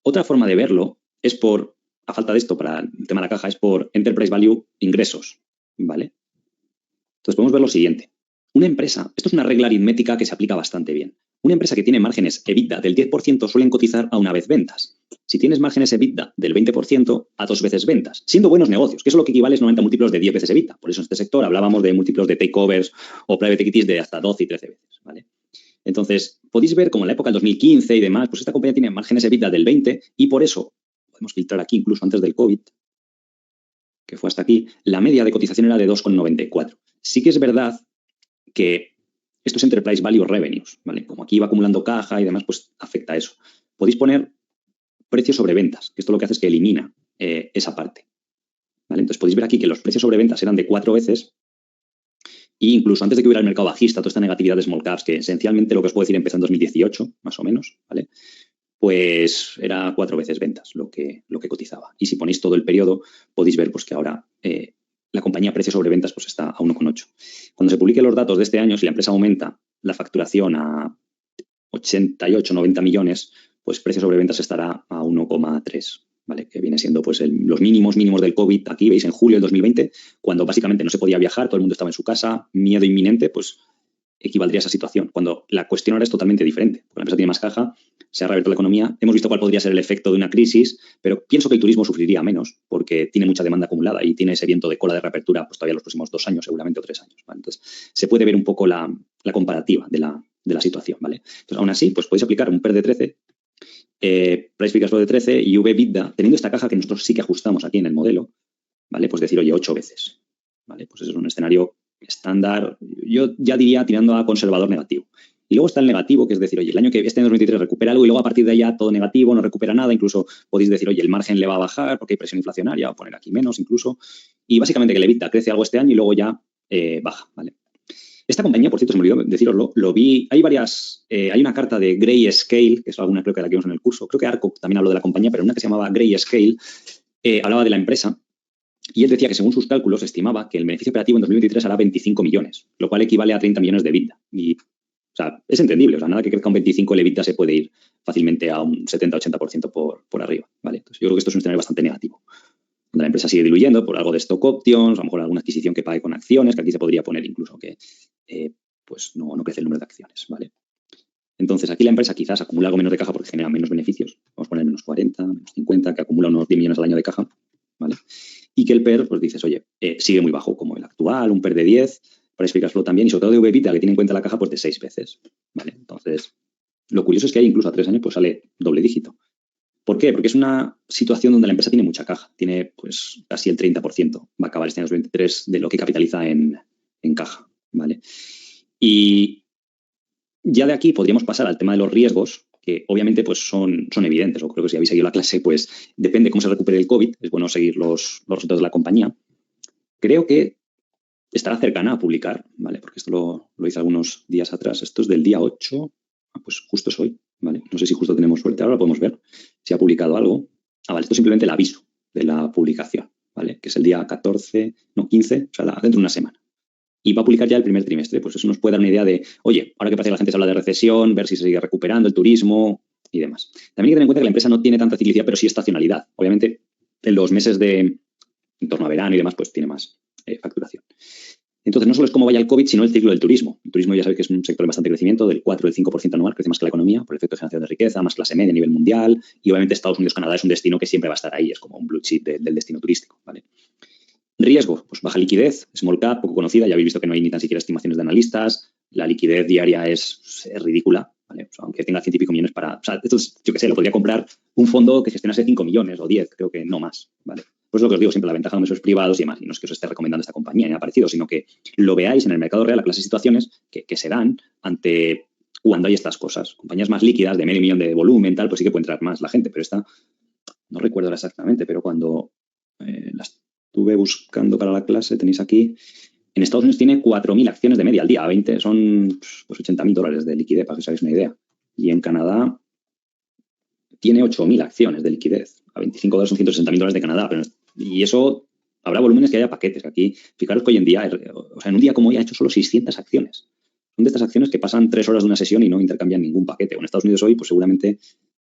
Otra forma de verlo es por, a falta de esto para el tema de la caja, es por Enterprise Value ingresos, ¿vale? Entonces podemos ver lo siguiente. Una empresa, esto es una regla aritmética que se aplica bastante bien. Una empresa que tiene márgenes EBITDA del 10% suelen cotizar a una vez ventas. Si tienes márgenes EBITDA del 20%, a 2 veces ventas, siendo buenos negocios, que eso es lo que equivale a múltiplos de 10 veces EBITDA. Por eso en este sector hablábamos de múltiplos de takeovers o private equities de hasta 12 y 13 veces, ¿vale? Entonces, podéis ver como en la época del 2015 y demás, pues esta compañía tiene márgenes EBITDA del 20 y por eso, podemos filtrar aquí incluso antes del COVID, que fue hasta aquí, la media de cotización era de 2,94. Sí que es verdad que esto es Enterprise Value Revenues, ¿vale? Como aquí va acumulando caja y demás, pues afecta a eso. Podéis poner precios sobre ventas, que esto lo que hace es que elimina esa parte, ¿vale? Entonces podéis ver aquí que los precios sobre ventas eran de 4 veces e incluso antes de que hubiera el mercado bajista, toda esta negatividad de small caps, que esencialmente lo que os puedo decir empezó en 2018, más o menos, ¿vale? Pues era 4 veces ventas lo que cotizaba. Y si ponéis todo el periodo, podéis ver pues, que ahora la compañía precio sobre ventas pues, está a 1,8. Cuando se publiquen los datos de este año, si la empresa aumenta la facturación a 88, 90 millones, pues precio sobre ventas estará a 1,3, ¿vale? Que viene siendo pues, los mínimos del COVID. Aquí veis en julio del 2020, cuando básicamente no se podía viajar, todo el mundo estaba en su casa, miedo inminente, pues equivaldría a esa situación. Cuando la cuestión ahora es totalmente diferente. Porque la empresa tiene más caja, se ha reabierto la economía, hemos visto cuál podría ser el efecto de una crisis, pero pienso que el turismo sufriría menos porque tiene mucha demanda acumulada y tiene ese viento de cola de reapertura pues todavía los próximos 2 años, seguramente, o 3 años, ¿vale? Entonces, se puede ver un poco la comparativa de la situación, ¿vale? Entonces, aún así, pues podéis aplicar un PER de 13, price free cash flow de 13 y EV/EBITDA, teniendo esta caja que nosotros sí que ajustamos aquí en el modelo, ¿vale? Pues decir, oye, 8 veces, ¿vale? Pues eso es un escenario estándar, yo ya diría tirando a conservador negativo. Y luego está el negativo, que es decir, oye, el año que este año 2023 recupera algo y luego a partir de ahí ya todo negativo, no recupera nada, incluso podéis decir, oye, el margen le va a bajar porque hay presión inflacionaria, o poner aquí menos incluso, y básicamente que el EBITDA crece algo este año y luego ya baja, ¿vale? Esta compañía, por cierto, se me olvidó deciroslo, lo vi, hay una carta de Grayscale, que es alguna creo que la que vimos en el curso, creo que Arco también habló de la compañía, pero una que se llamaba Grayscale, hablaba de la empresa. Y él decía que según sus cálculos estimaba que el beneficio operativo en 2023 hará 25 millones, lo cual equivale a 30 millones de EBITDA. Y, o sea, es entendible. O sea, nada que crezca un 25, el EBITDA se puede ir fácilmente a un 70-80% por arriba, ¿vale? Entonces, yo creo que esto es un escenario bastante negativo. Donde la empresa sigue diluyendo por algo de stock options, a lo mejor alguna adquisición que pague con acciones, que aquí se podría poner incluso que pues no crece el número de acciones, ¿vale? Entonces, aquí la empresa quizás acumula algo menos de caja porque genera menos beneficios, vamos a poner menos 40, menos 50, que acumula unos 10 millones al año de caja, ¿vale? Y que el PER, pues dices, oye, sigue muy bajo, como el actual, un PER de 10, para explicarlo también, y sobre todo de VPITA, que tiene en cuenta la caja, pues de 6 veces, ¿vale? Entonces, lo curioso es que ahí incluso a 3 años pues sale doble dígito. ¿Por qué? Porque es una situación donde la empresa tiene mucha caja, tiene pues casi el 30%, va a acabar este año 2023 de lo que capitaliza en caja, ¿vale? Y ya de aquí podríamos pasar al tema de los riesgos, que obviamente pues son evidentes, o creo que si habéis seguido la clase, pues depende cómo se recupere el COVID, es bueno seguir los resultados de la compañía. Creo que estará cercana a publicar, ¿vale? Porque esto lo hice algunos días atrás, esto es del día 8, pues justo es hoy, ¿vale? No sé si justo tenemos suerte, ahora lo podemos ver, si ha publicado algo. Vale, esto es simplemente el aviso de la publicación, ¿vale? Que es el día 15, o sea, dentro de una semana. Y va a publicar ya el primer trimestre. Pues eso nos puede dar una idea de, oye, ahora que parece que la gente se habla de recesión, ver si se sigue recuperando el turismo y demás. También hay que tener en cuenta que la empresa no tiene tanta ciclicidad, pero sí estacionalidad. Obviamente, en los meses en torno a verano y demás, pues tiene más facturación. Entonces, no solo es cómo vaya el COVID, sino el ciclo del turismo. El turismo ya sabéis que es un sector de bastante crecimiento, del 4 o del 5% anual, crece más que la economía, por el efecto de generación de riqueza, más clase media a nivel mundial, y obviamente Estados Unidos, Canadá es un destino que siempre va a estar ahí, es como un blue chip del destino turístico, ¿vale? Riesgo, pues baja liquidez, small cap, poco conocida, ya habéis visto que no hay ni tan siquiera estimaciones de analistas, la liquidez diaria es ridícula, ¿vale? O sea, aunque tenga 100 y pico millones para... O sea, esto es, yo qué sé, lo podría comprar un fondo que gestionase 5 millones o 10, creo que no más, ¿vale? Pues lo que os digo siempre, la ventaja de esos privados y demás, y no es que os esté recomendando esta compañía ni ha parecido, sino que lo veáis en el mercado real, la clase de situaciones que se dan ante cuando hay estas cosas. Compañías más líquidas, de medio millón de volumen, tal, pues sí que puede entrar más la gente, pero esta, no recuerdo ahora exactamente, pero cuando las estuve buscando para la clase, tenéis aquí, en Estados Unidos tiene 4.000 acciones de media al día, 20, son pues, $80.000 de liquidez, para que os hagáis una idea. Y en Canadá tiene 8.000 acciones de liquidez, a $25 son $160.000 de Canadá, y eso habrá volúmenes que haya paquetes. Aquí, fijaros que hoy en día, o sea, en un día como hoy ha hecho solo 600 acciones. Son de estas acciones que pasan 3 horas de una sesión y no intercambian ningún paquete. O en Estados Unidos hoy, pues seguramente,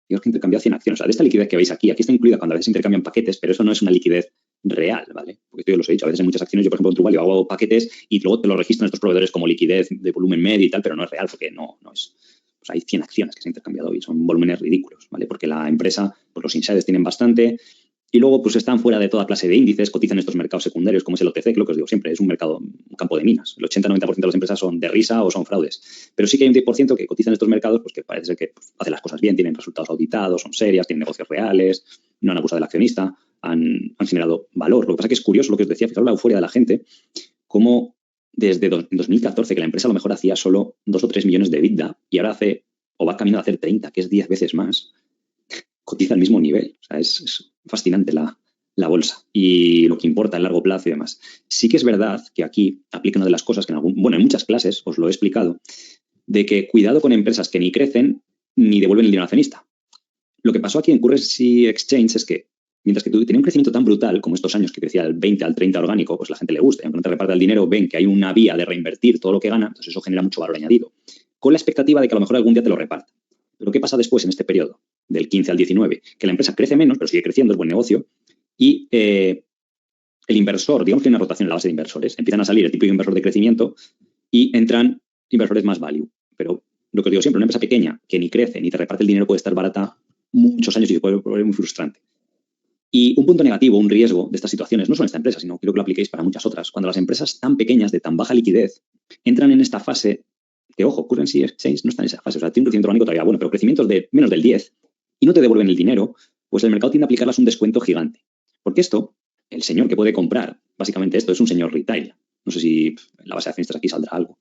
digamos que intercambia 100 acciones. O sea, de esta liquidez que veis aquí está incluida cuando a veces intercambian paquetes, pero eso no es una liquidez real, ¿vale? Porque esto yo los he dicho, a veces en muchas acciones, yo por ejemplo en Truvalio hago paquetes y luego te lo registran estos proveedores como liquidez de volumen medio y tal, pero no es real porque no es. Pues hay 100 acciones que se han intercambiado hoy, son volúmenes ridículos, ¿vale? Porque la empresa, pues los insiders tienen bastante y luego pues están fuera de toda clase de índices, cotizan estos mercados secundarios como es el OTC, que lo que os digo siempre, es un mercado, un campo de minas. El 80-90% de las empresas son de risa o son fraudes. Pero sí que hay un 10% que cotizan estos mercados, pues que parece ser que pues, hacen las cosas bien, tienen resultados auditados, son serias, tienen negocios reales, no han abusado del accionista, han generado valor. Lo que pasa es que es curioso lo que os decía, fijaros la euforia de la gente, cómo desde 2014, que la empresa a lo mejor hacía solo 2 o 3 millones de EBITDA y ahora hace, o va camino a hacer 30, que es 10 veces más, cotiza al mismo nivel. O sea, es fascinante la bolsa y lo que importa a largo plazo y demás. Sí que es verdad que aquí aplica una de las cosas que en muchas clases os lo he explicado, de que cuidado con empresas que ni crecen ni devuelven el dinero al accionista. Lo que pasó aquí en Currency Exchange es que mientras que tú tenías un crecimiento tan brutal como estos años que crecía del 20 al 30 orgánico, pues la gente le gusta. Y aunque no te reparta el dinero, ven que hay una vía de reinvertir todo lo que gana, entonces eso genera mucho valor añadido. Con la expectativa de que a lo mejor algún día te lo reparta. Pero ¿qué pasa después en este periodo? Del 15 al 19, que la empresa crece menos, pero sigue creciendo, es buen negocio, y el inversor, digamos que hay una rotación en la base de inversores, empiezan a salir el típico inversor de crecimiento y entran inversores más value. Pero lo que os digo siempre, una empresa pequeña que ni crece ni te reparte el dinero puede estar barata muchos años y se puede volver muy frustrante. Y un punto negativo, un riesgo de estas situaciones, no solo en esta empresa, sino quiero que lo apliquéis para muchas otras, cuando las empresas tan pequeñas, de tan baja liquidez, entran en esta fase que, ojo, Currency Exchange no está en esa fase, o sea, tiene un crecimiento orgánico todavía bueno, pero crecimientos de menos del 10 y no te devuelven el dinero, pues el mercado tiende a aplicarlas un descuento gigante. Porque esto, el señor que puede comprar, básicamente esto es un señor retail. No sé si en la base de accionistas aquí saldrá algo.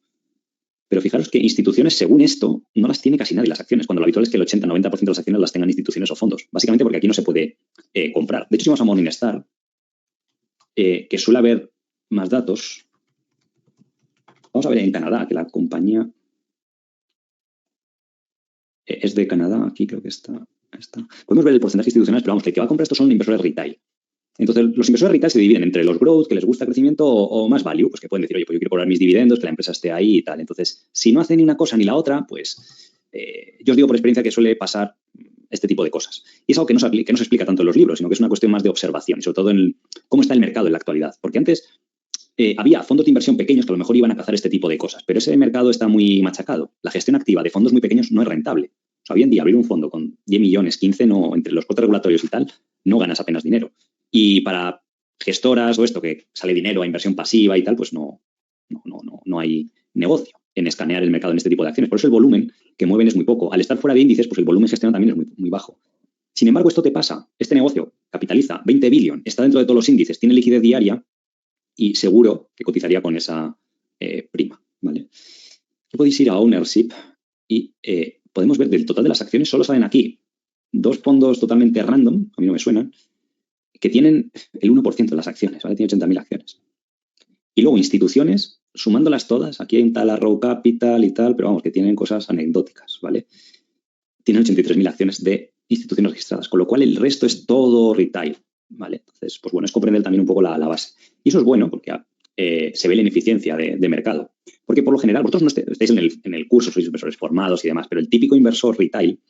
Pero fijaros que instituciones, según esto, no las tiene casi nadie las acciones, cuando lo habitual es que el 80-90% de las acciones las tengan instituciones o fondos. Básicamente porque aquí no se puede comprar. De hecho, si vamos a Morningstar, que suele haber más datos. Vamos a ver en Canadá, que la compañía es de Canadá, aquí creo que está. Podemos ver el porcentaje institucional, pero vamos, que el que va a comprar esto son inversores retail. Entonces, los inversores retail se dividen entre los growth, que les gusta el crecimiento, o más value, pues que pueden decir, oye, pues yo quiero cobrar mis dividendos, que la empresa esté ahí y tal. Entonces, si no hace ni una cosa ni la otra, pues yo os digo por experiencia que suele pasar este tipo de cosas. Y es algo que no se explica tanto en los libros, sino que es una cuestión más de observación, y sobre todo en cómo está el mercado en la actualidad. Porque antes había fondos de inversión pequeños que a lo mejor iban a cazar este tipo de cosas, pero ese mercado está muy machacado. La gestión activa de fondos muy pequeños no es rentable. O sea, hoy en día abrir un fondo con 10 millones, 15, no, entre los costes regulatorios y tal, no ganas apenas dinero. Y para gestoras o esto que sale dinero a inversión pasiva y tal, pues no hay negocio en escanear el mercado en este tipo de acciones. Por eso el volumen que mueven es muy poco. Al estar fuera de índices, pues el volumen gestionado también es muy, muy bajo. Sin embargo, esto te pasa. Este negocio capitaliza 20 billion, está dentro de todos los índices, tiene liquidez diaria y seguro que cotizaría con esa prima, ¿vale? Aquí podéis ir a Ownership y podemos ver del total de las acciones, solo salen aquí 2 fondos totalmente random, a mí no me suenan, que tienen el 1% de las acciones, ¿vale? Tiene 80.000 acciones. Y luego instituciones, sumándolas todas, aquí hay un tal Arrow Capital y tal, pero vamos, que tienen cosas anecdóticas, ¿vale? Tienen 83.000 acciones de instituciones registradas, con lo cual el resto es todo retail, ¿vale? Entonces, pues bueno, es comprender también un poco la base. Y eso es bueno porque se ve la ineficiencia de mercado. Porque por lo general, vosotros no estáis en el curso, sois inversores formados y demás, pero el típico inversor retail,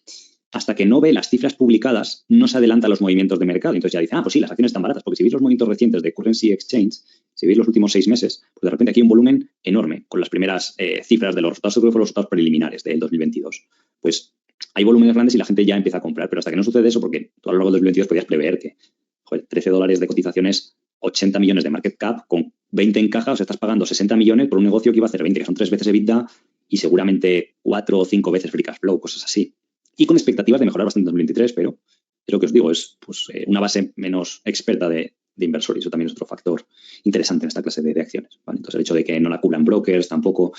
hasta que no ve las cifras publicadas, no se adelanta a los movimientos de mercado. Entonces ya dice, pues sí, las acciones están baratas, porque si veis los movimientos recientes de Currency Exchange, si veis los últimos 6 meses, pues de repente aquí hay un volumen enorme con las primeras cifras de los resultados, creo que fueron los resultados preliminares del 2022. Pues hay volúmenes grandes y la gente ya empieza a comprar, pero hasta que no sucede eso, porque tú a lo largo del 2022 podías prever que, joder, $13 de cotizaciones, 80 millones de market cap, con 20 en caja, o sea, estás pagando 60 millones por un negocio que iba a hacer 20, que son 3 veces EBITDA y seguramente 4 o 5 veces free cash flow, cosas así. Y con expectativas de mejorar bastante en 2023, pero es lo que os digo, es pues, una base menos experta de inversores. Eso también es otro factor interesante en esta clase de acciones, ¿vale? Entonces, el hecho de que no la cubran brokers tampoco,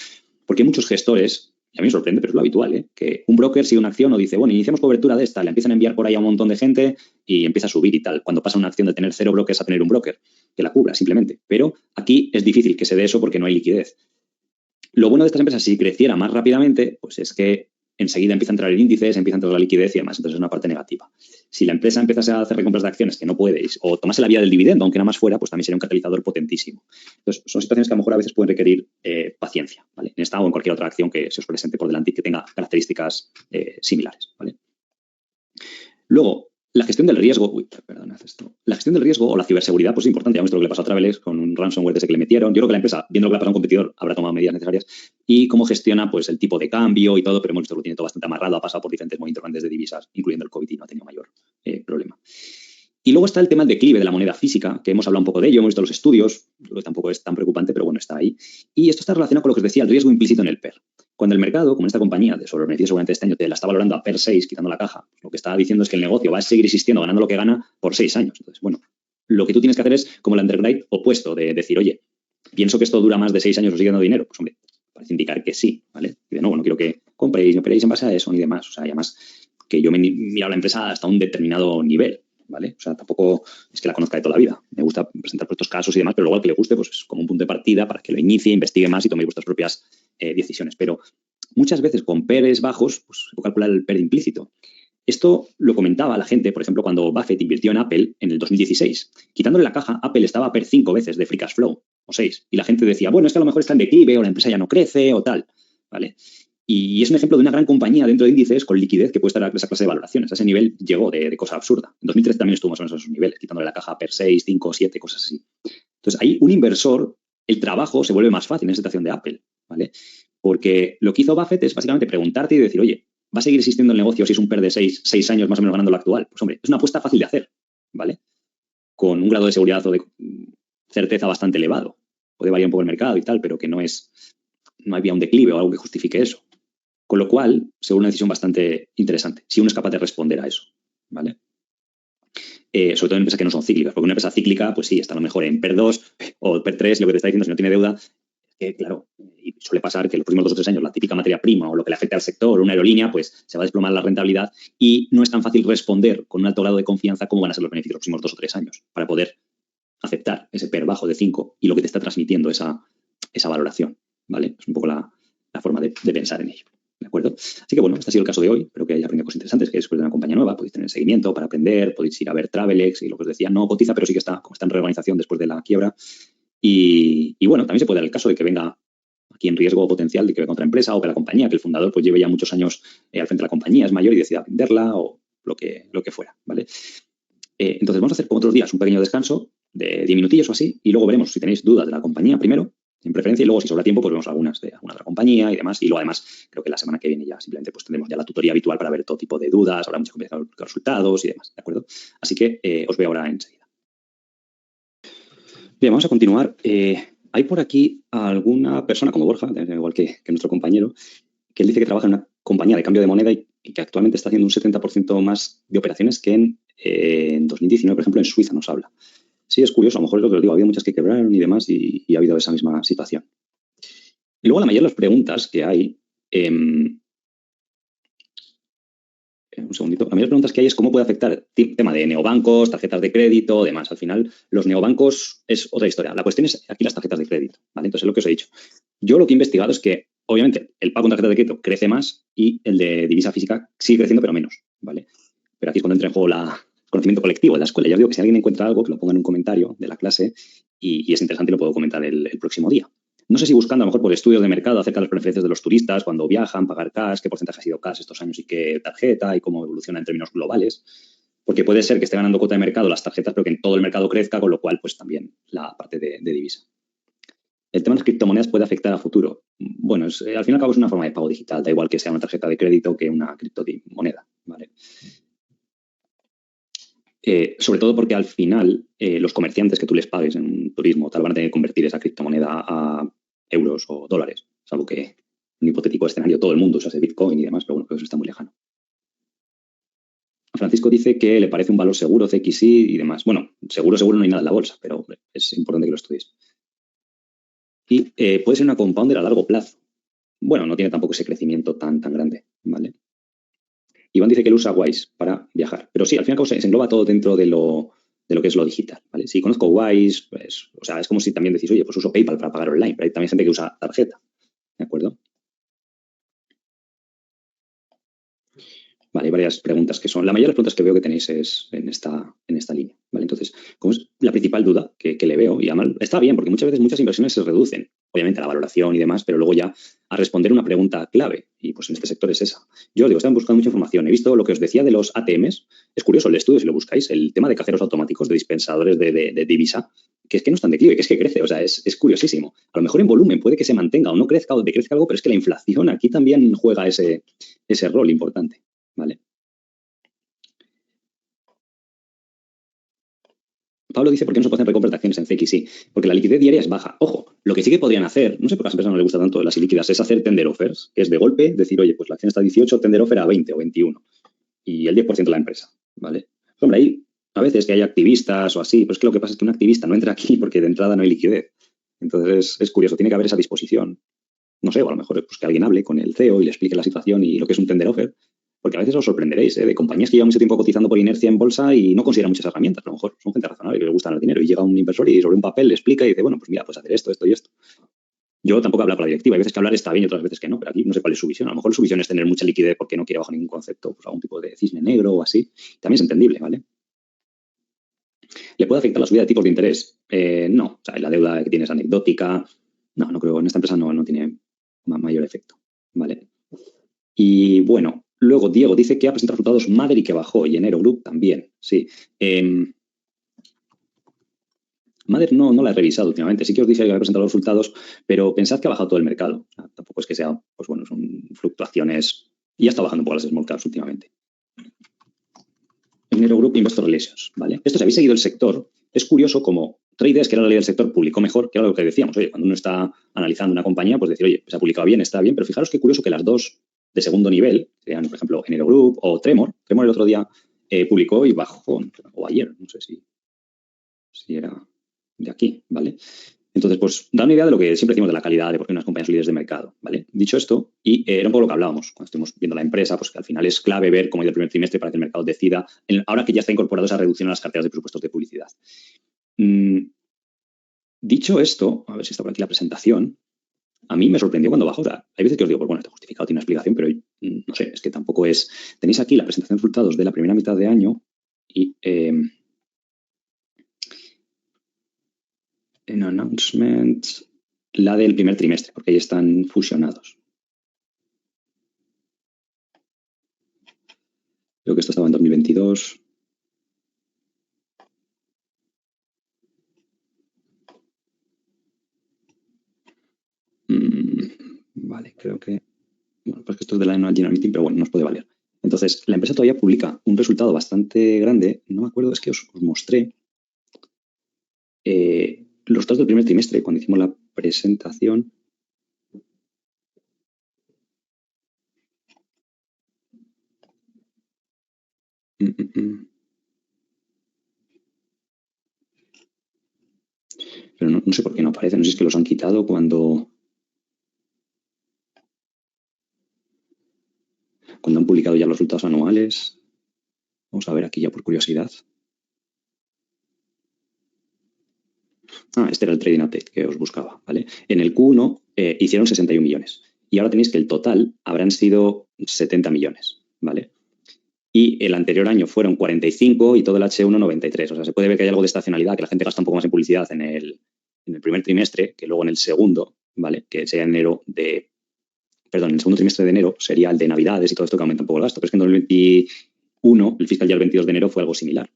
porque hay muchos gestores, y a mí me sorprende, pero es lo habitual, que un broker sigue una acción o dice, bueno, iniciamos cobertura de esta, le empiezan a enviar por ahí a un montón de gente y empieza a subir y tal. Cuando pasa una acción de tener 0 brokers a tener un broker que la cubra simplemente. Pero aquí es difícil que se dé eso porque no hay liquidez. Lo bueno de estas empresas, si creciera más rápidamente, pues es que enseguida empieza a entrar el índices, empieza a entrar la liquidez y demás. Entonces es una parte negativa. Si la empresa empezase a hacer recompras de acciones que no podéis o tomase la vía del dividendo, aunque nada más fuera, pues también sería un catalizador potentísimo. Entonces son situaciones que a lo mejor a veces pueden requerir paciencia, ¿vale? En esta o en cualquier otra acción que se os presente por delante y que tenga características similares, ¿vale? Luego, la gestión del riesgo, la gestión del riesgo o la ciberseguridad, pues es importante. Ya hemos visto lo que le pasó a Travelex con un ransomware ese que le metieron. Yo creo que la empresa, viendo lo que le ha pasado a un competidor, habrá tomado medidas necesarias y cómo gestiona pues el tipo de cambio y todo, pero hemos visto que lo tiene todo bastante amarrado, ha pasado por diferentes movimientos grandes de divisas, incluyendo el COVID, y no ha tenido mayor problema. Y luego está el tema del declive de la moneda física, que hemos hablado un poco de ello, hemos visto los estudios, lo que tampoco es tan preocupante, pero bueno, está ahí. Y esto está relacionado con lo que os decía, el riesgo implícito en el PER. Cuando el mercado, como esta compañía de sobre beneficios seguramente este año te la está valorando a PER 6, quitando la caja, lo que está diciendo es que el negocio va a seguir existiendo, ganando lo que gana por 6 años. Entonces, bueno, lo que tú tienes que hacer es como el underwrite opuesto, de decir, oye, pienso que esto dura más de 6 años o sigue dando dinero. Pues hombre, parece indicar que sí, ¿vale? Y de nuevo, no quiero que compréis, no operéis en base a eso ni demás. O sea, además que yo me he mirado la empresa hasta un determinado nivel, ¿vale? O sea, tampoco es que la conozca de toda la vida. Me gusta presentar estos casos y demás, pero luego al que le guste, pues es como un punto de partida para que lo inicie, investigue más y toméis vuestras propias decisiones. Pero muchas veces con PERs bajos, pues se puede calcular el PER implícito. Esto lo comentaba la gente, por ejemplo, cuando Buffett invirtió en Apple en el 2016. Quitándole la caja, Apple estaba a PER 5 veces de free cash flow, o 6. Y la gente decía, bueno, es que a lo mejor está en declive o la empresa ya no crece o tal, ¿vale? Y es un ejemplo de una gran compañía dentro de índices con liquidez que puede estar a esa clase de valoraciones. A ese nivel llegó de cosa absurda. En 2013 también estuvo más o menos a esos niveles, quitándole la caja PER 6, 5, 7, cosas así. Entonces, ahí un inversor, el trabajo se vuelve más fácil en esa situación de Apple, ¿vale? Porque lo que hizo Buffett es básicamente preguntarte y decir, oye, ¿va a seguir existiendo el negocio si es un PER de 6 años más o menos ganando lo actual? Pues hombre, es una apuesta fácil de hacer, ¿vale? Con un grado de seguridad o de certeza bastante elevado. Puede variar un poco el mercado y tal, pero que no había un declive o algo que justifique eso. Con lo cual, se vuelve una decisión bastante interesante, si uno es capaz de responder a eso, ¿vale? Sobre todo en empresas que no son cíclicas, porque una empresa cíclica, pues sí, está a lo mejor en PER 2 o PER 3, lo que te está diciendo, si no tiene deuda, claro, y suele pasar que los próximos 2 o 3 años la típica materia prima o lo que le afecta al sector o una aerolínea, pues se va a desplomar la rentabilidad y no es tan fácil responder con un alto grado de confianza cómo van a ser los beneficios los próximos 2 o 3 años para poder aceptar ese PER bajo de 5 y lo que te está transmitiendo esa valoración, ¿vale? Es un poco la forma de pensar en ello. ¿De acuerdo? Así que bueno, este ha sido el caso de hoy. Espero que hayáis aprendido cosas interesantes, que después de una compañía nueva podéis tener seguimiento para aprender, podéis ir a ver Travelex y lo que os decía, no cotiza, pero sí que está en reorganización después de la quiebra. Y bueno, también se puede dar el caso de que venga aquí en riesgo potencial de que venga otra empresa o que la compañía, que el fundador pues lleve ya muchos años al frente de la compañía, es mayor y decida venderla o lo que fuera, ¿vale? Entonces vamos a hacer como otros días un pequeño descanso de 10 minutillos o así y luego veremos si tenéis dudas de la compañía primero en preferencia, y luego si sobra tiempo, pues vemos algunas de alguna otra compañía y demás. Y luego además, creo que la semana que viene ya simplemente pues tendremos ya la tutoría habitual para ver todo tipo de dudas, habrá mucha conversación con resultados y demás, ¿de acuerdo? Así que os veo ahora enseguida. Bien, vamos a continuar. Hay por aquí alguna persona como Borja, igual que nuestro compañero, que él dice que trabaja en una compañía de cambio de moneda y que actualmente está haciendo un 70% más de operaciones que en 2019, por ejemplo, en Suiza nos habla. Sí, es curioso, a lo mejor es lo que os digo, ha habido muchas que quebraron y demás y ha habido esa misma situación. Y luego la mayoría de las preguntas que hay, un segundito, la mayoría de las preguntas que hay es cómo puede afectar el tema de neobancos, tarjetas de crédito, demás. Al final, los neobancos es otra historia. La cuestión es aquí las tarjetas de crédito, ¿vale? Entonces, es lo que os he dicho. Yo lo que he investigado es que, obviamente, el pago con tarjeta de crédito crece más y el de divisa física sigue creciendo, pero menos, ¿vale? Pero aquí es cuando entra en juego el conocimiento colectivo de la escuela. Ya os digo que si alguien encuentra algo, que lo ponga en un comentario de la clase y es interesante y lo puedo comentar el próximo día. No sé si buscando a lo mejor por estudios de mercado acerca de las preferencias de los turistas cuando viajan, pagar cash, qué porcentaje ha sido cash estos años y qué tarjeta y cómo evoluciona en términos globales. Porque puede ser que esté ganando cuota de mercado las tarjetas, pero que en todo el mercado crezca, con lo cual, pues también la parte de divisa. El tema de las criptomonedas puede afectar a futuro. Bueno, al fin y al cabo es una forma de pago digital, da igual que sea una tarjeta de crédito que una criptomoneda, ¿vale? Sobre todo porque al final los comerciantes que tú les pagues en un turismo tal van a tener que convertir esa criptomoneda a euros o dólares, salvo que en un hipotético escenario todo el mundo usase Bitcoin y demás, pero bueno, eso está muy lejano. Francisco dice que le parece un valor seguro CXI y demás. Bueno, seguro no hay nada en la bolsa, pero es importante que lo estudies. Y puede ser una compounder a largo plazo. Bueno, no tiene tampoco ese crecimiento tan grande, ¿vale? Iván dice que él usa Wise para viajar. Pero sí, al fin y al cabo se engloba todo dentro de lo que es lo digital, ¿vale? Si conozco Wise, pues, o sea, es como si también decís, oye, pues uso PayPal para pagar online, pero hay también gente que usa tarjeta, ¿de acuerdo? Vale, hay varias preguntas que son. La mayoría de las preguntas que veo que tenéis es en esta línea. ¿Vale? Entonces, como es la principal duda que le veo, y además está bien, porque muchas veces muchas inversiones se reducen, obviamente a la valoración y demás, pero luego ya a responder una pregunta clave. Y pues en este sector es esa. Yo os digo, están buscando mucha información. He visto lo que os decía de los ATMs. Es curioso el estudio, si lo buscáis, el tema de cajeros automáticos, de dispensadores de divisa, que es que no está en declive, que es que crece. O sea, es curiosísimo. A lo mejor en volumen puede que se mantenga o no crezca o decrezca algo, pero es que la inflación aquí también juega ese rol importante. ¿Vale? Pablo dice, ¿por qué no se pueden hacer recompras de acciones en CXI? Porque la liquidez diaria es baja. Ojo, lo que sí que podrían hacer, no sé por qué a las empresas no les gusta tanto las ilíquidas, es hacer tender offers, que es de golpe decir, oye, pues la acción está a 18, tender offer a 20 o 21 y el 10% de la empresa, ¿vale? Hombre, ahí a veces que hay activistas o así, pero es que lo que pasa es que un activista no entra aquí porque de entrada no hay liquidez. Entonces es curioso, tiene que haber esa disposición. No sé, o a lo mejor pues, que alguien hable con el CEO y le explique la situación y lo que es un tender offer. Porque a veces os sorprenderéis, de compañías que llevan mucho tiempo cotizando por inercia en bolsa y no consideran muchas herramientas. A lo mejor son gente razonable que les gusta el dinero y llega un inversor y sobre un papel le explica y dice, bueno, pues mira, pues hacer esto, esto y esto. Yo tampoco hablo para la directiva. Hay veces que hablar está bien y otras veces que no, pero aquí no sé cuál es su visión. A lo mejor su visión es tener mucha liquidez porque no quiere bajo ningún concepto, pues algún tipo de cisne negro o así. También es entendible, ¿vale? ¿Le puede afectar la subida de tipos de interés? No. O sea, la deuda que tienes anecdótica. No creo. En esta empresa no tiene mayor efecto, ¿vale? Y bueno, luego Diego dice que ha presentado resultados Maverick que bajó y Enero Group también, sí. Mother no la he revisado últimamente. Sí que os dije que había presentado los resultados, pero pensad que ha bajado todo el mercado. O sea, tampoco es que sea, pues bueno, son fluctuaciones. Y ya está bajando un poco las small caps últimamente. Enero Group Investor Relations, ¿vale? Esto, si habéis seguido el sector, es curioso como Traders, que era la ley del sector, publicó mejor, que era lo que decíamos. Oye, cuando uno está analizando una compañía, pues decir, oye, pues ha publicado bien, está bien, pero fijaros qué curioso que las dos de segundo nivel, sean, por ejemplo, Enero Group o Tremor el otro día publicó y bajó, o ayer, no sé si era de aquí, ¿vale? Entonces, pues da una idea de lo que siempre decimos de la calidad de por qué unas compañías líderes de mercado, ¿vale? Dicho esto, y era un poco lo que hablábamos cuando estuvimos viendo la empresa, pues que al final es clave ver cómo ha ido el primer trimestre para que el mercado decida, ahora que ya está incorporado esa reducción a las carteras de presupuestos de publicidad. Dicho esto, a ver si está por aquí la presentación, a mí me sorprendió cuando bajó. O sea, hay veces que os digo, pues bueno, está justificado, tiene una explicación, pero no sé, es que tampoco es... Tenéis aquí la presentación de resultados de la primera mitad de año y... en announcements, la del primer trimestre, porque ahí están fusionados. Creo que esto estaba en 2022. Vale, creo que... Bueno, pues que esto es de la General Meeting, pero bueno, nos puede valer. Entonces, la empresa todavía publica un resultado bastante grande. No me acuerdo, es que os mostré los resultados del primer trimestre cuando hicimos la presentación. Pero no sé por qué no aparecen. No sé si es que los han quitado cuando han publicado ya los resultados anuales. Vamos a ver aquí ya por curiosidad. Este era el trading update que os buscaba, ¿vale? En el Q1 hicieron 61 millones y ahora tenéis que el total habrán sido 70 millones, ¿vale? Y el anterior año fueron 45 y todo el H1 93. O sea, se puede ver que hay algo de estacionalidad, que la gente gasta un poco más en publicidad en el primer trimestre que luego en el segundo, ¿vale? Que sería en el segundo trimestre de enero sería el de Navidades y todo esto que aumenta un poco el gasto. Pero es que en 2021, el fiscal ya el 22 de enero fue algo similar.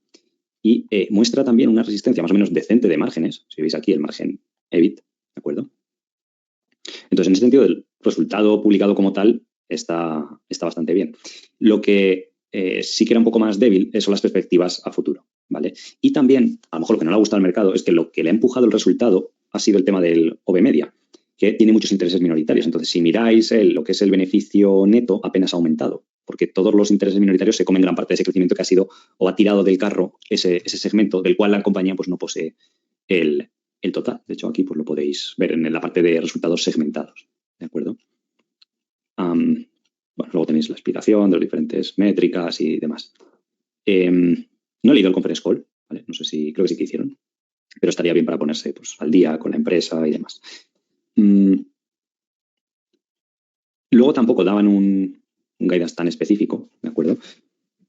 Y muestra también una resistencia más o menos decente de márgenes. Si veis aquí el margen EBIT, ¿de acuerdo? Entonces, en ese sentido, el resultado publicado como tal está bastante bien. Lo que sí que era un poco más débil son las perspectivas a futuro, ¿vale? Y también, a lo mejor lo que no le ha gustado al mercado es que lo que le ha empujado el resultado ha sido el tema del OB Media, que tiene muchos intereses minoritarios. Entonces, si miráis lo que es el beneficio neto, apenas ha aumentado, porque todos los intereses minoritarios se comen gran parte de ese crecimiento que ha sido o ha tirado del carro ese segmento del cual la compañía pues no posee el total. De hecho, aquí pues lo podéis ver en la parte de resultados segmentados, ¿de acuerdo? Bueno, luego tenéis la explicación de las diferentes métricas y demás. No he leído el conference call, ¿vale? No sé si, creo que sí que hicieron, pero estaría bien para ponerse pues, al día con la empresa y demás. Luego tampoco daban un guidance tan específico, ¿de acuerdo?